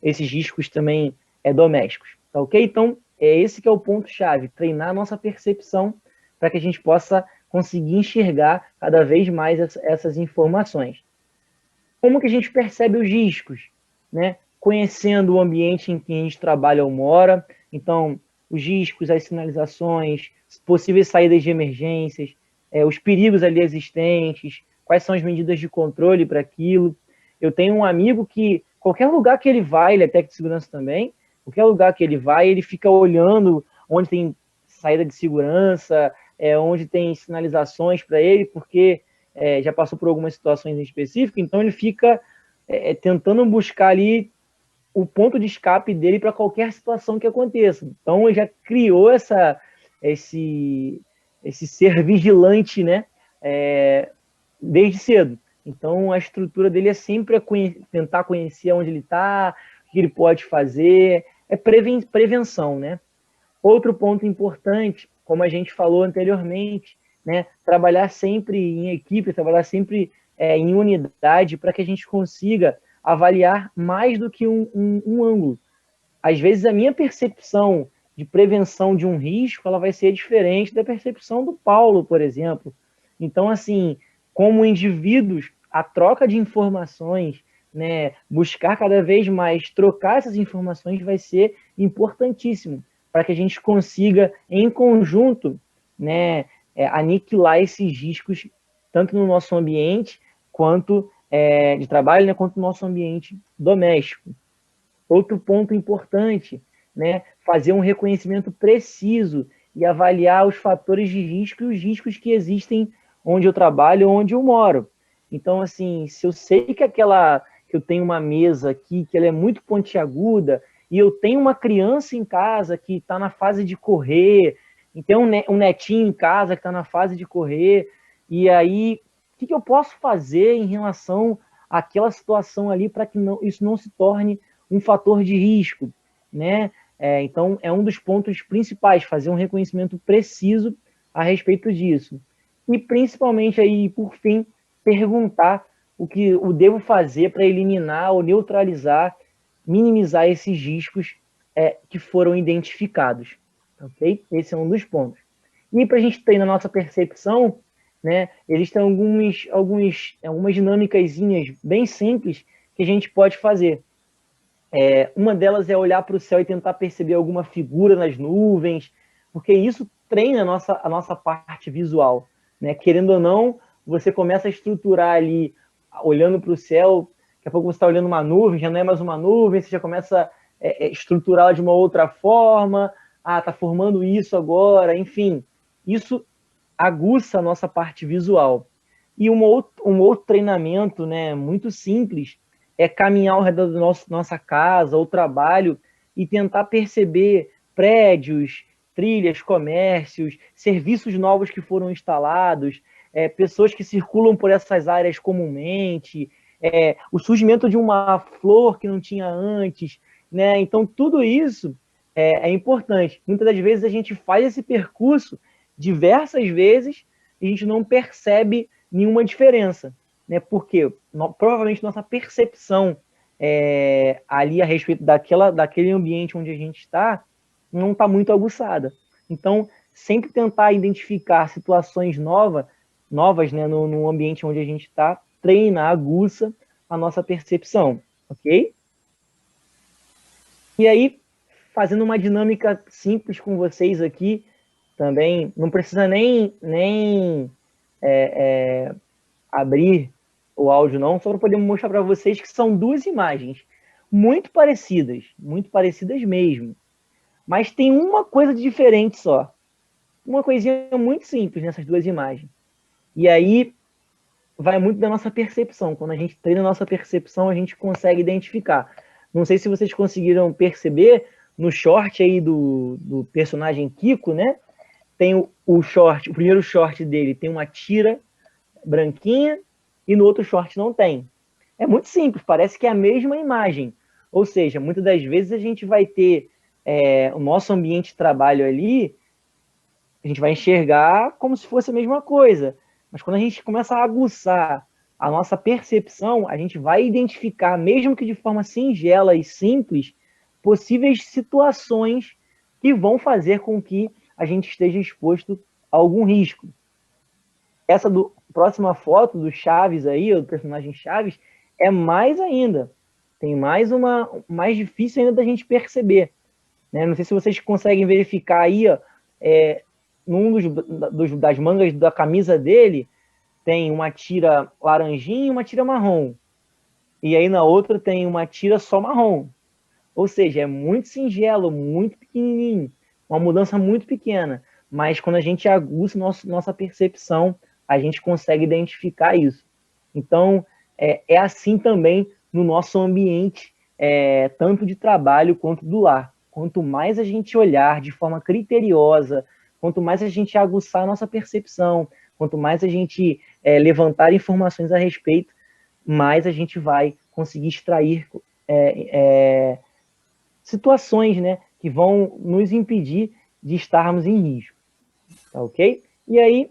esses riscos também domésticos, tá ok? Então, esse que é o ponto-chave, treinar a nossa percepção para que a gente possa conseguir enxergar cada vez mais essas informações. Como que a gente percebe os riscos, né? Conhecendo o ambiente em que a gente trabalha ou mora, então, os riscos, as sinalizações, possíveis saídas de emergências, os perigos ali existentes, quais são as medidas de controle para aquilo. Eu tenho um amigo que, qualquer lugar que ele vai, ele é técnico de segurança também, qualquer lugar que ele vai, ele fica olhando onde tem saída de segurança, onde tem sinalizações para ele, porque já passou por algumas situações em específico, então ele fica tentando buscar ali o ponto de escape dele para qualquer situação que aconteça. Então, ele já criou esse ser vigilante, né, desde cedo. Então, a estrutura dele é sempre tentar conhecer onde ele está, o que ele pode fazer, prevenção, né? Outro ponto importante, como a gente falou anteriormente, né, trabalhar sempre em equipe, trabalhar sempre em unidade para que a gente consiga avaliar mais do que um ângulo. Às vezes, a minha percepção de prevenção de um risco, ela vai ser diferente da percepção do Paulo, por exemplo. Então, assim, como indivíduos, a troca de informações, né, buscar cada vez mais trocar essas informações vai ser importantíssimo para que a gente consiga, em conjunto, né, aniquilar esses riscos, tanto no nosso ambiente, quanto de trabalho, né, quanto no nosso ambiente doméstico. Outro ponto importante, né, fazer um reconhecimento preciso e avaliar os fatores de risco e os riscos que existem onde eu trabalho, onde eu moro. Então, assim, se eu sei que eu tenho uma mesa aqui, que ela é muito pontiaguda, e eu tenho uma criança em casa que está na fase de correr, e tem um netinho em casa que está na fase de correr, e aí, o que eu posso fazer em relação àquela situação ali para que isso não se torne um fator de risco, né? Então, é um dos pontos principais, fazer um reconhecimento preciso a respeito disso. E, principalmente, aí, por fim, perguntar o que eu devo fazer para eliminar ou neutralizar, minimizar esses riscos que foram identificados, ok? Esse é um dos pontos. E para a gente treinar a nossa percepção, né, existem algumas dinâmicazinhas bem simples que a gente pode fazer. Uma delas é olhar para o céu e tentar perceber alguma figura nas nuvens, porque isso treina a nossa parte visual, né? Querendo ou não, você começa a estruturar ali, olhando para o céu, daqui a pouco você está olhando uma nuvem, já não é mais uma nuvem, você já começa a estruturá-la de uma outra forma, está formando isso agora, enfim, isso aguça a nossa parte visual. E um outro treinamento, né, muito simples, é caminhar ao redor da nossa casa ou trabalho e tentar perceber prédios, trilhas, comércios, serviços novos que foram instalados, pessoas que circulam por essas áreas comumente, o surgimento de uma flor que não tinha antes, né? Então, tudo isso é importante. Muitas das vezes a gente faz esse percurso diversas vezes e a gente não percebe nenhuma diferença, né? Porque provavelmente nossa percepção ali a respeito daquele ambiente onde a gente está não está muito aguçada. Então, sempre tentar identificar situações novas, né, no ambiente onde a gente está, treina, aguça a nossa percepção, ok? E aí, fazendo uma dinâmica simples com vocês aqui, também, não precisa nem abrir o áudio não, só para poder mostrar para vocês que são duas imagens muito parecidas mesmo, mas tem uma coisa de diferente só, uma coisinha muito simples nessas duas imagens. E aí vai muito da nossa percepção. Quando a gente treina a nossa percepção, a gente consegue identificar. Não sei se vocês conseguiram perceber no short aí do personagem Kiko, né? Tem o primeiro short dele tem uma tira branquinha e no outro short não tem. É muito simples, parece que é a mesma imagem. Ou seja, muitas das vezes a gente vai ter o nosso ambiente de trabalho ali, a gente vai enxergar como se fosse a mesma coisa. Mas quando a gente começa a aguçar a nossa percepção, a gente vai identificar, mesmo que de forma singela e simples, possíveis situações que vão fazer com que a gente esteja exposto a algum risco. Essa próxima foto do Chaves aí, o personagem Chaves, é mais ainda. Tem mais difícil ainda da gente perceber. Né? Não sei se vocês conseguem verificar aí, ó, num das mangas da camisa dele, tem uma tira laranjinha e uma tira marrom. E aí na outra tem uma tira só marrom. Ou seja, é muito singelo, muito pequenininho, uma mudança muito pequena. Mas quando a gente aguça nossa percepção, a gente consegue identificar isso. Então, é assim também no nosso ambiente, tanto de trabalho quanto do lar. Quanto mais a gente olhar de forma criteriosa, quanto mais a gente aguçar a nossa percepção, quanto mais a gente levantar informações a respeito, mais a gente vai conseguir extrair situações, né, que vão nos impedir de estarmos em risco. Tá ok? E aí,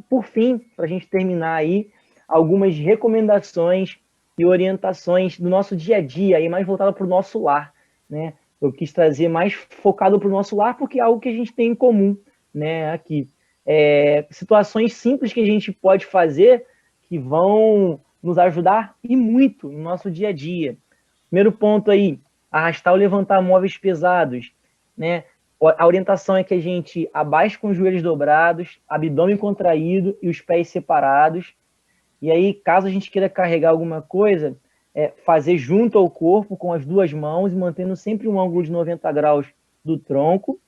por fim, para a gente terminar aí, algumas recomendações e orientações do nosso dia a dia, aí mais voltado para o nosso lar, né? Eu quis trazer mais focado para o nosso lar, porque é algo que a gente tem em comum, né, aqui. Situações simples que a gente pode fazer que vão nos ajudar e muito no nosso dia a dia. Primeiro ponto aí, arrastar ou levantar móveis pesados, né? A orientação é que a gente abaixe com os joelhos dobrados, abdômen contraído e os pés separados. E aí, caso a gente queira carregar alguma coisa, fazer junto ao corpo com as duas mãos, mantendo sempre um ângulo de 90 graus do tronco.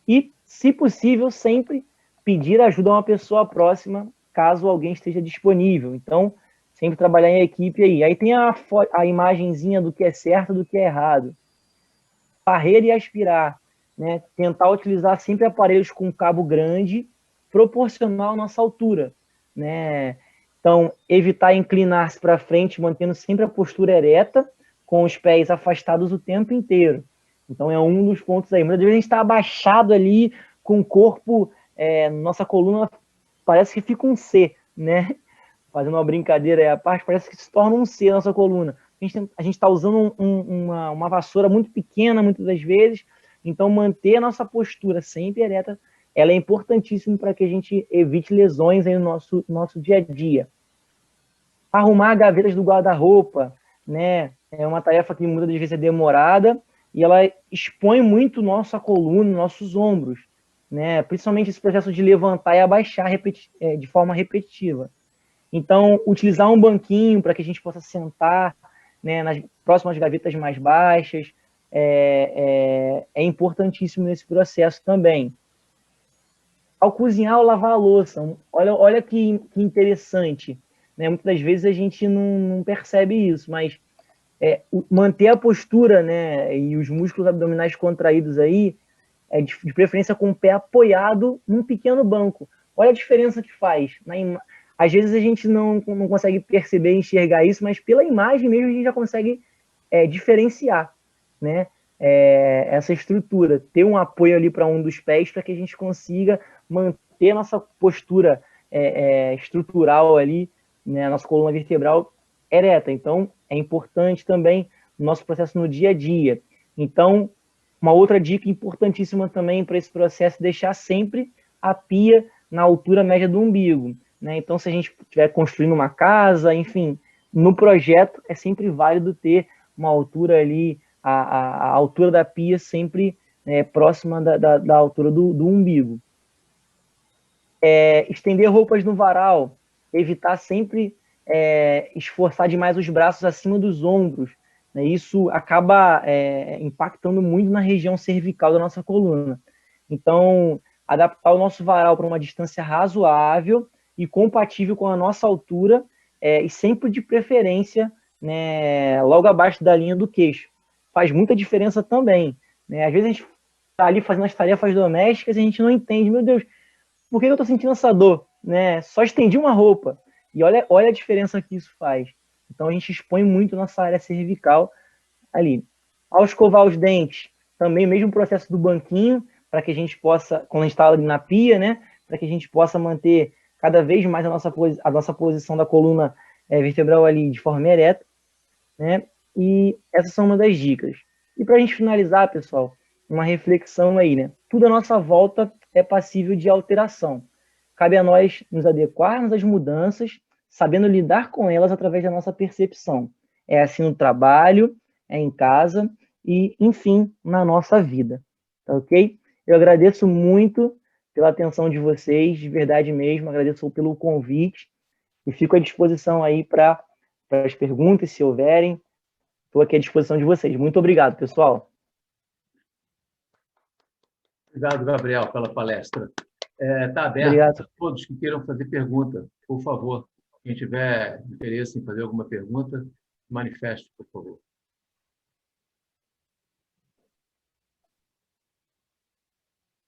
E, se possível, sempre pedir ajuda a uma pessoa próxima, caso alguém esteja disponível. Então, sempre trabalhar em equipe aí. Aí tem a imagenzinha do que é certo e do que é errado. Varrer e aspirar. Né? Tentar utilizar sempre aparelhos com cabo grande, proporcional à nossa altura. Né? Então, evitar inclinar-se para frente, mantendo sempre a postura ereta, com os pés afastados o tempo inteiro. Então, é um dos pontos aí. Muitas vezes a gente está abaixado ali, com o corpo, nossa coluna parece que fica um C, né? Fazendo uma brincadeira aí à parte, parece que se torna um C a nossa coluna. A gente está usando uma vassoura muito pequena, muitas das vezes, então manter a nossa postura sempre ereta, ela é importantíssima para que a gente evite lesões aí no nosso dia a dia. Arrumar gavetas do guarda-roupa, né? É uma tarefa que muitas das vezes é demorada e ela expõe muito nossa coluna, nossos ombros, né? Principalmente esse processo de levantar e abaixar de forma repetitiva. Então, utilizar um banquinho para que a gente possa sentar, né, nas próximas gavetas mais baixas, é importantíssimo nesse processo também. Ao cozinhar ou lavar a louça, olha que interessante, né? Muitas das vezes a gente não percebe isso, mas manter a postura, né, e os músculos abdominais contraídos aí de preferência com o pé apoiado num pequeno banco. Olha a diferença que faz. Às vezes a gente não consegue perceber, enxergar isso, mas pela imagem mesmo a gente já consegue diferenciar, né? Essa estrutura, ter um apoio ali para um dos pés para que a gente consiga manter a nossa postura estrutural ali, né? A nossa coluna vertebral ereta. Então, é importante também no nosso processo no dia a dia. Então, uma outra dica importantíssima também para esse processo é deixar sempre a pia na altura média do umbigo, né? Então, se a gente estiver construindo uma casa, enfim, no projeto é sempre válido ter uma altura ali, a altura da pia sempre próxima da altura do umbigo. Estender roupas no varal, evitar sempre esforçar demais os braços acima dos ombros, né? Isso acaba impactando muito na região cervical da nossa coluna. Então, adaptar o nosso varal para uma distância razoável e compatível com a nossa altura, e sempre de preferência, né, logo abaixo da linha do queixo. Faz muita diferença também, né? Às vezes a gente está ali fazendo as tarefas domésticas e a gente não entende, meu Deus, por que eu estou sentindo essa dor? Né? Só estendi uma roupa. E olha a diferença que isso faz. Então a gente expõe muito nossa área cervical ali. Ao escovar os dentes, também o mesmo processo do banquinho, para que a gente possa, quando a gente está ali na pia, né, para que a gente possa manter cada vez mais a nossa posição da coluna vertebral ali de forma ereta, né? E essas são uma das dicas. E para a gente finalizar, pessoal, uma reflexão aí, né? Tudo à nossa volta é passível de alteração. Cabe a nós nos adequarmos às mudanças, sabendo lidar com elas através da nossa percepção. É assim no trabalho, é em casa e, enfim, na nossa vida. Tá ok? Eu agradeço muito pela atenção de vocês, de verdade mesmo, agradeço pelo convite e fico à disposição aí para as perguntas, se houverem. Estou aqui à disposição de vocês. Muito obrigado, pessoal. Obrigado, Gabriel, pela palestra. Está aberto Obrigado. a todos que queiram fazer pergunta, por favor. Quem tiver interesse em fazer alguma pergunta, manifeste, por favor.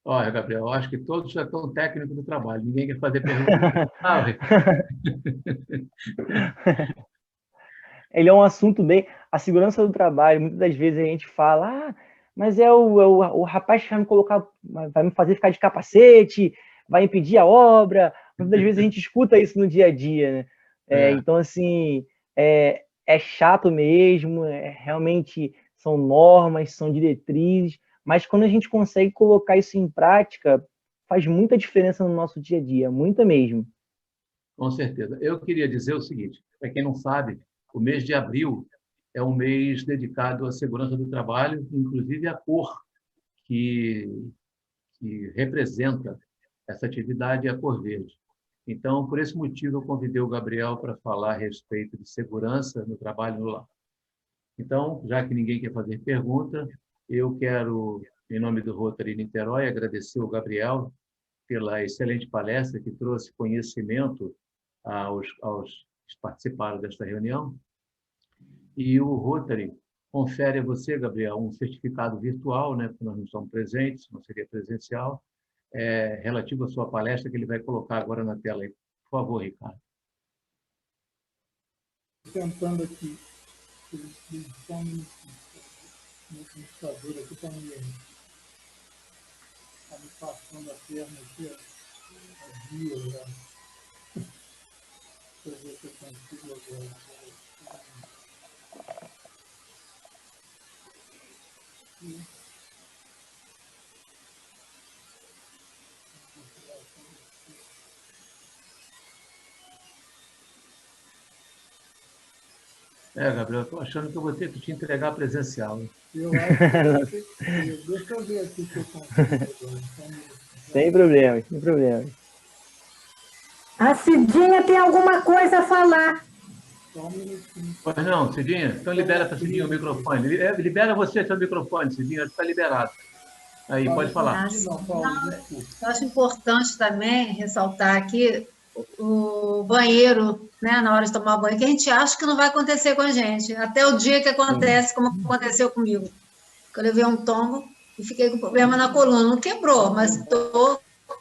Olha, Gabriel, acho que todos já estão técnicos do trabalho. Ninguém quer fazer pergunta. Ele é um assunto bem... A segurança do trabalho, muitas das vezes a gente fala, mas o rapaz que vai me fazer ficar de capacete, vai impedir a obra. Muitas das vezes a gente escuta isso no dia a dia, né? Então, assim, é chato mesmo, realmente são normas, são diretrizes, mas quando a gente consegue colocar isso em prática, faz muita diferença no nosso dia a dia, muita mesmo. Com certeza. Eu queria dizer o seguinte, para quem não sabe, o mês de abril é um mês dedicado à segurança do trabalho, inclusive a cor que representa essa atividade é a cor verde. Então, por esse motivo, eu convidei o Gabriel para falar a respeito de segurança no trabalho no lar. Então, já que ninguém quer fazer pergunta, eu quero, em nome do Rotary Niterói, agradecer ao Gabriel pela excelente palestra que trouxe conhecimento aos que participaram desta reunião. E o Rotary confere a você, Gabriel, um certificado virtual, né, porque nós não estamos presentes, não seria presencial, relativo à sua palestra, que ele vai colocar agora na tela aí. Por favor, Ricardo. Tentando aqui, só um minutinho. Meu computador aqui está me passando a perna aqui, há dias já. Deixa eu ver se eu consigo agora. Gabriel, estou achando que eu vou ter que te entregar presencial. Hein? Eu acho que deixa eu ver aqui se eu consigo. Sem problema, sem problema. A Cidinha tem alguma coisa a falar. Só um minutinho. Pois não, Cidinha? Então libera para Cidinha o microfone. Libera você seu microfone, Cidinha, está liberado. Aí, pode falar. Eu acho importante também ressaltar aqui o banheiro, né, na hora de tomar banho, que a gente acha que não vai acontecer com a gente, até o dia que acontece, como aconteceu comigo. Quando eu vi um tombo, e fiquei com problema na coluna. Não quebrou, mas estou com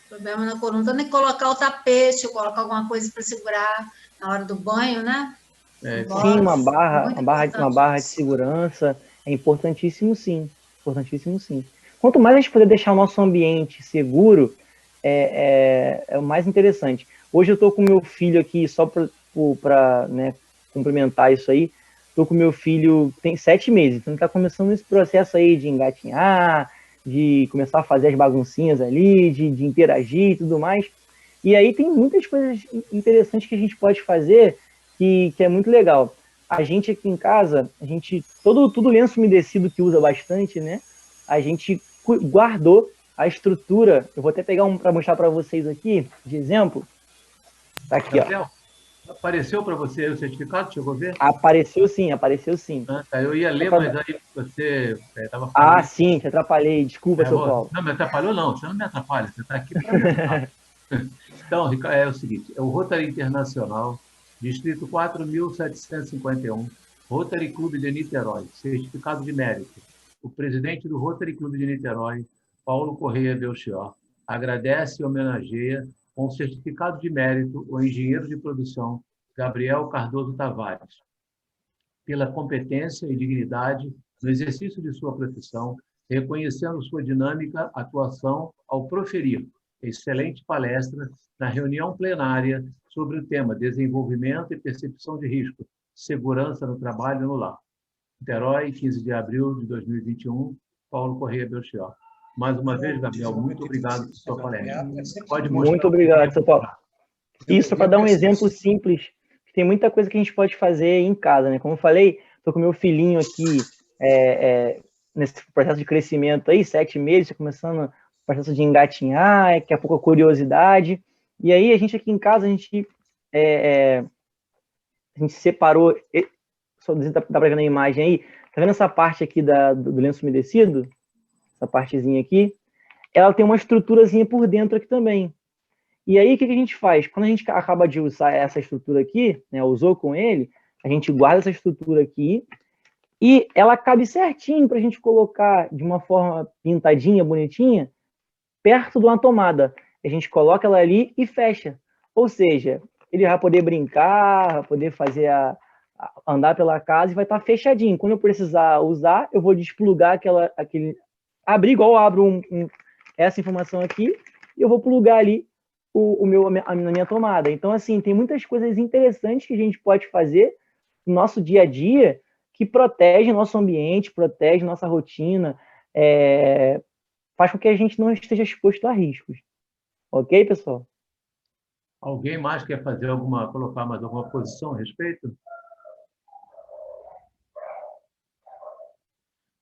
problema na coluna. Então, nem colocar o tapete, colocar alguma coisa para segurar na hora do banho, né? Sim, uma barra de segurança é importantíssimo, sim. Importantíssimo, sim. Quanto mais a gente puder deixar o nosso ambiente seguro, é o mais interessante. Hoje eu estou com meu filho aqui, só para né, complementar isso aí, estou com meu filho, tem 7 meses, então está começando esse processo aí de engatinhar, de começar a fazer as baguncinhas ali, de interagir e tudo mais. E aí tem muitas coisas interessantes que a gente pode fazer que é muito legal. A gente aqui em casa, todo lenço umedecido que usa bastante, né? A gente guardou a estrutura. Eu vou até pegar um para mostrar para vocês aqui, de exemplo. Tá aqui, Gabriel, apareceu para você o certificado? Chegou a ver? Apareceu sim, apareceu sim. Tá, eu ia ler, mas aí você estava falando. Ah, sim, te atrapalhei. Desculpa, seu Paulo. Não, me atrapalhou não, você não me atrapalha, você está aqui para me ajudar. Então, Ricardo, é o seguinte, é o Rotary Internacional, Distrito 4.751, Rotary Clube de Niterói, certificado de mérito. O presidente do Rotary Clube de Niterói, Paulo Correia Belchior, agradece e homenageia com certificado de mérito o engenheiro de produção Gabriel Cardoso Tavares, pela competência e dignidade no exercício de sua profissão, reconhecendo sua dinâmica atuação ao proferir excelente palestra na reunião plenária sobre o tema Desenvolvimento e Percepção de Risco, Segurança no Trabalho e no Lar. Niterói, 15 de abril de 2021, Paulo Correia Belchior. Mais uma vez, Gabriel, muito obrigado por sua palestra. Pode mostrar. Muito obrigado, seu Paulo. Isso, para dar um exemplo simples, tem muita coisa que a gente pode fazer em casa, né? Como eu falei, estou com meu filhinho aqui nesse processo de crescimento aí, 7 meses, começando o processo de engatinhar, daqui a pouco a curiosidade. E aí, a gente aqui em casa, a gente separou, só dá para ver na imagem aí, tá vendo essa parte aqui do lenço umedecido? Essa partezinha aqui, ela tem uma estruturazinha por dentro aqui também. E aí, o que a gente faz? Quando a gente acaba de usar essa estrutura aqui, né, usou com ele, a gente guarda essa estrutura aqui e ela cabe certinho para a gente colocar de uma forma pintadinha, bonitinha, perto de uma tomada. A gente coloca ela ali e fecha. Ou seja, ele vai poder brincar, vai poder fazer andar pela casa e vai estar fechadinho. Quando eu precisar usar, eu vou desplugar aquele... Abrir igual eu abro essa informação aqui e eu vou plugar ali na minha tomada. Então, assim, tem muitas coisas interessantes que a gente pode fazer no nosso dia a dia que protege nosso ambiente, protege nossa rotina, faz com que a gente não esteja exposto a riscos. Ok, pessoal? Alguém mais quer colocar mais alguma posição a respeito?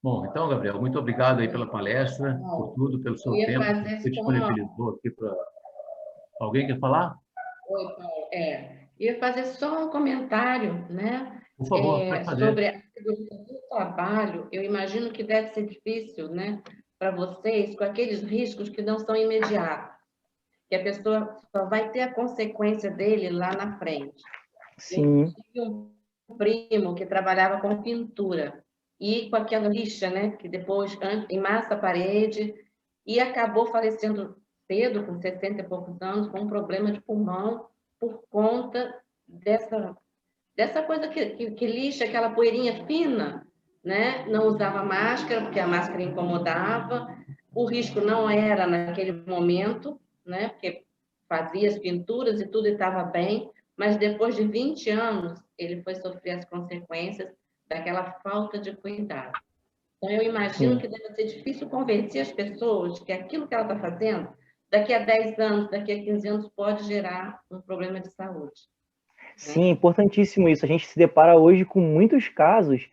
Bom, então, Gabriel, muito obrigado aí pela palestra, por tudo, pelo seu tempo que você disponibilizou aqui para... Alguém quer falar? Oi, Paulo. Ia fazer só um comentário, né? Por favor, pode fazer. Sobre a segurança do trabalho. Eu imagino que deve ser difícil, né, para vocês, com aqueles riscos que não são imediatos, que a pessoa só vai ter a consequência dele lá na frente. Sim. Eu tive um primo que trabalhava com pintura e com aquela lixa, né, que depois emassa a parede e acabou falecendo cedo, com 60 e poucos anos, com um problema de pulmão por conta dessa coisa que lixa, aquela poeirinha fina, né? Não usava máscara, porque a máscara incomodava, o risco não era naquele momento, né? Porque fazia as pinturas e tudo estava bem, mas depois de 20 anos, ele foi sofrer as consequências daquela falta de cuidado. Então, eu imagino que deve ser difícil convencer as pessoas que aquilo que ela está fazendo, daqui a 10 anos, daqui a 15 anos, pode gerar um problema de saúde. Sim, é importantíssimo isso. A gente se depara hoje com muitos casos,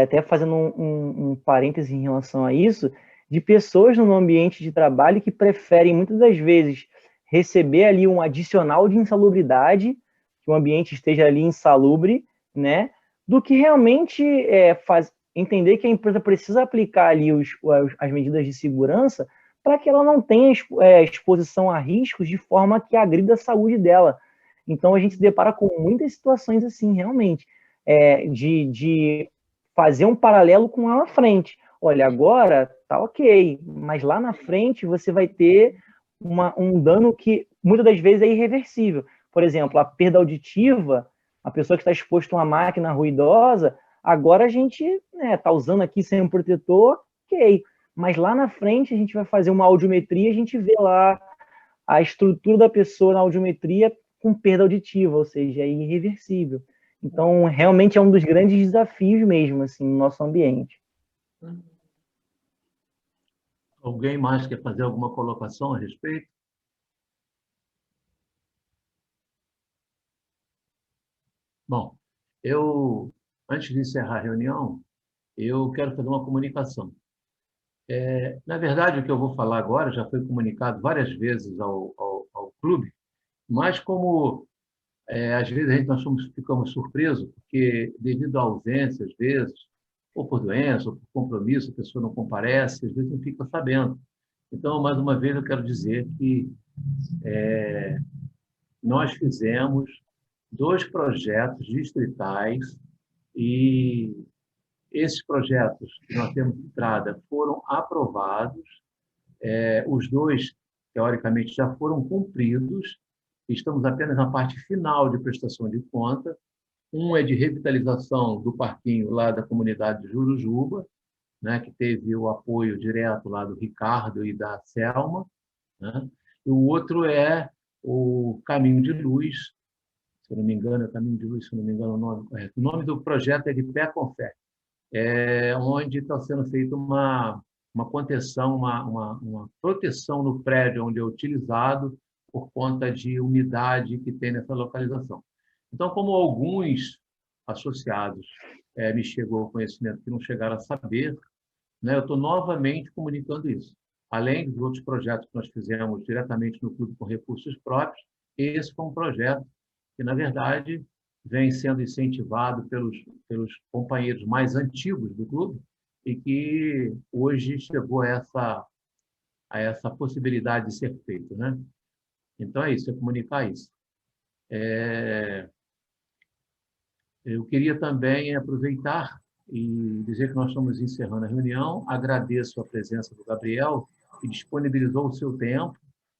até fazendo um parêntese em relação a isso, de pessoas no ambiente de trabalho que preferem, muitas das vezes, receber ali um adicional de insalubridade, que o ambiente esteja ali insalubre, né, do que realmente entender que a empresa precisa aplicar ali as medidas de segurança para que ela não tenha exposição a riscos de forma que agrida a saúde dela. Então, a gente se depara com muitas situações assim, realmente, de fazer um paralelo com lá na frente. Olha, agora tá ok, mas lá na frente você vai ter um dano que muitas das vezes é irreversível. Por exemplo, a perda auditiva, a pessoa que está exposta a uma máquina ruidosa, agora a gente tá usando aqui sem um protetor, ok, mas lá na frente a gente vai fazer uma audiometria, a gente vê lá a estrutura da pessoa na audiometria com perda auditiva, ou seja, é irreversível. Então, realmente é um dos grandes desafios mesmo, assim, no nosso ambiente. Alguém mais quer fazer alguma colocação a respeito? Bom, antes de encerrar a reunião, eu quero fazer uma comunicação. Na verdade, o que eu vou falar agora já foi comunicado várias vezes ao clube, mas como às vezes nós ficamos surpresos, porque devido à ausência, às vezes, ou por doença, ou por compromisso, a pessoa não comparece, às vezes não fica sabendo. Então, mais uma vez, eu quero dizer que nós fizemos 2 projetos distritais e esses projetos que nós temos de entrada foram aprovados, os 2, teoricamente, já foram cumpridos, estamos apenas na parte final de prestação de conta. Um é de revitalização do parquinho lá da comunidade de Jurujuba, né, que teve o apoio direto lá do Ricardo e da Selma, né? E o outro é o Caminho de Luz, se eu não me engano, é Caminho de Luz, se eu não me engano o nome correto. O nome do projeto é de Pé com Fé, onde está sendo feita uma contenção, uma proteção no prédio onde é utilizado por conta de umidade que tem nessa localização. Então, como alguns associados me chegou ao conhecimento que não chegaram a saber, né, eu estou novamente comunicando isso. Além dos outros projetos que nós fizemos diretamente no clube com recursos próprios, esse foi um projeto que, na verdade, vem sendo incentivado pelos companheiros mais antigos do clube e que hoje chegou a essa possibilidade de ser feito, né? Então, é isso, é comunicar isso. Eu queria também aproveitar e dizer que nós estamos encerrando a reunião. Agradeço a presença do Gabriel, que disponibilizou o seu tempo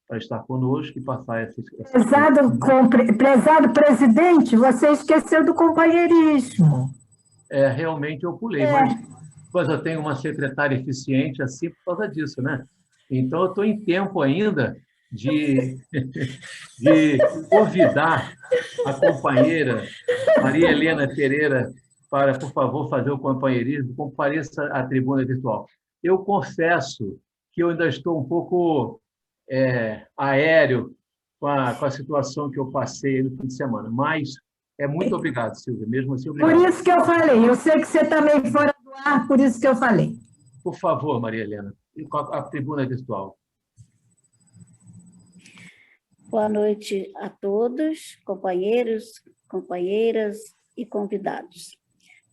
para estar conosco e passar essa... Prezado presidente, você esqueceu do companheirismo. Realmente eu pulei, mas eu tenho uma secretária eficiente assim por causa disso, né? Então, eu estou em tempo ainda de convidar a companheira Maria Helena Pereira para, por favor, fazer o companheirismo, compareça à tribuna virtual. Eu confesso que eu ainda estou um pouco aéreo com a situação que eu passei no fim de semana, mas muito obrigado, Silvia, mesmo assim, obrigado. Por isso que eu falei, eu sei que você está meio fora do ar, por isso que eu falei. Por favor, Maria Helena, a tribuna virtual. Boa noite a todos, companheiros, companheiras e convidados.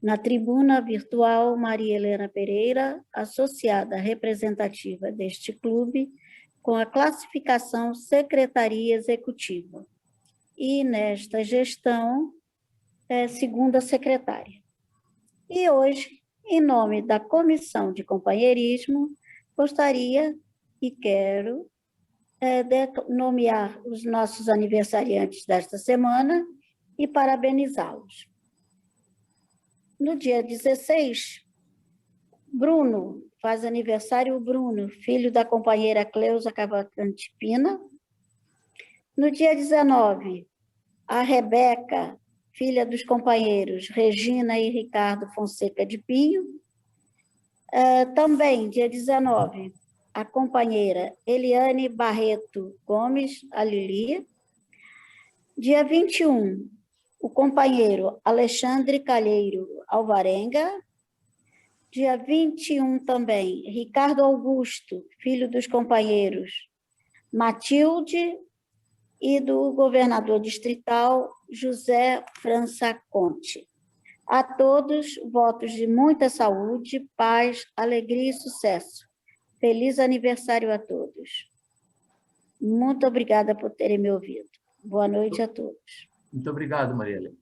Na tribuna virtual, Maria Helena Pereira, associada representativa deste clube, com a classificação Secretaria Executiva. E, nesta gestão, segunda secretária. E hoje, em nome da Comissão de Companheirismo, gostaria e quero nomear os nossos aniversariantes desta semana e parabenizá-los. No dia 16, Bruno, faz aniversário o Bruno, filho da companheira Cleusa Cavalcante Pina. No dia 19, a Rebeca, filha dos companheiros Regina e Ricardo Fonseca de Pinho. Também, dia 19, a companheira Eliane Barreto Gomes, a Lilia. Dia 21, o companheiro Alexandre Calheiro Alvarenga. Dia 21 também, Ricardo Augusto, filho dos companheiros Matilde e do governador distrital José França Conte. A todos, votos de muita saúde, paz, alegria e sucesso. Feliz aniversário a todos. Muito obrigada por terem me ouvido. Boa noite a todos. Muito obrigado, Maria Helena.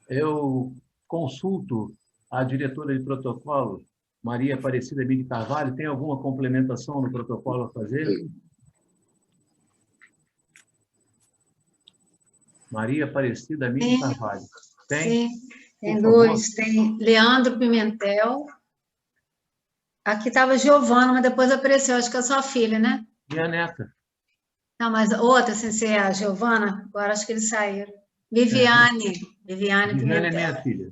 Eu consulto a diretora de protocolo Maria Aparecida Emílio Carvalho, tem alguma complementação no protocolo a fazer? Maria Aparecida Emílio Carvalho. Tem? Sim, tem dois. Tem Leandro Pimentel. Aqui estava Giovana, mas depois apareceu, acho que é sua filha, né? Minha neta. Não, mas outra, sem ser a Giovana, agora acho que eles saíram. Viviane Pimentel. Viviane é minha filha.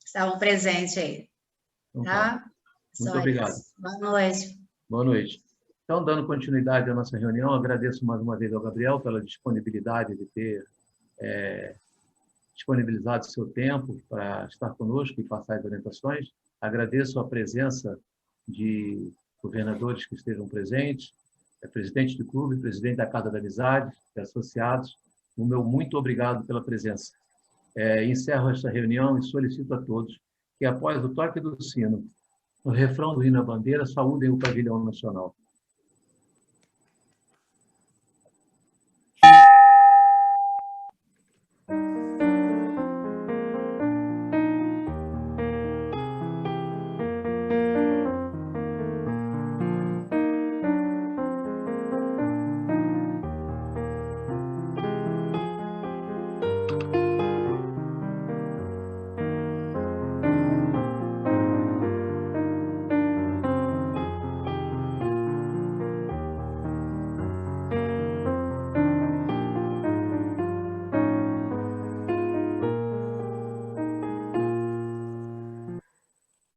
Estavam presentes aí. Então, Tá? Muito obrigado. Boa noite. Boa noite. Então, dando continuidade à nossa reunião, agradeço mais uma vez ao Gabriel pela disponibilidade de ter disponibilizado seu tempo para estar conosco e passar as orientações. Agradeço a presença de governadores que estejam presentes, presidente do clube, presidente da Casa da Amizade, associados. O meu muito obrigado pela presença. Encerro esta reunião e solicito a todos que, após o toque do sino, no refrão do hino à bandeira, saúdem o pavilhão nacional.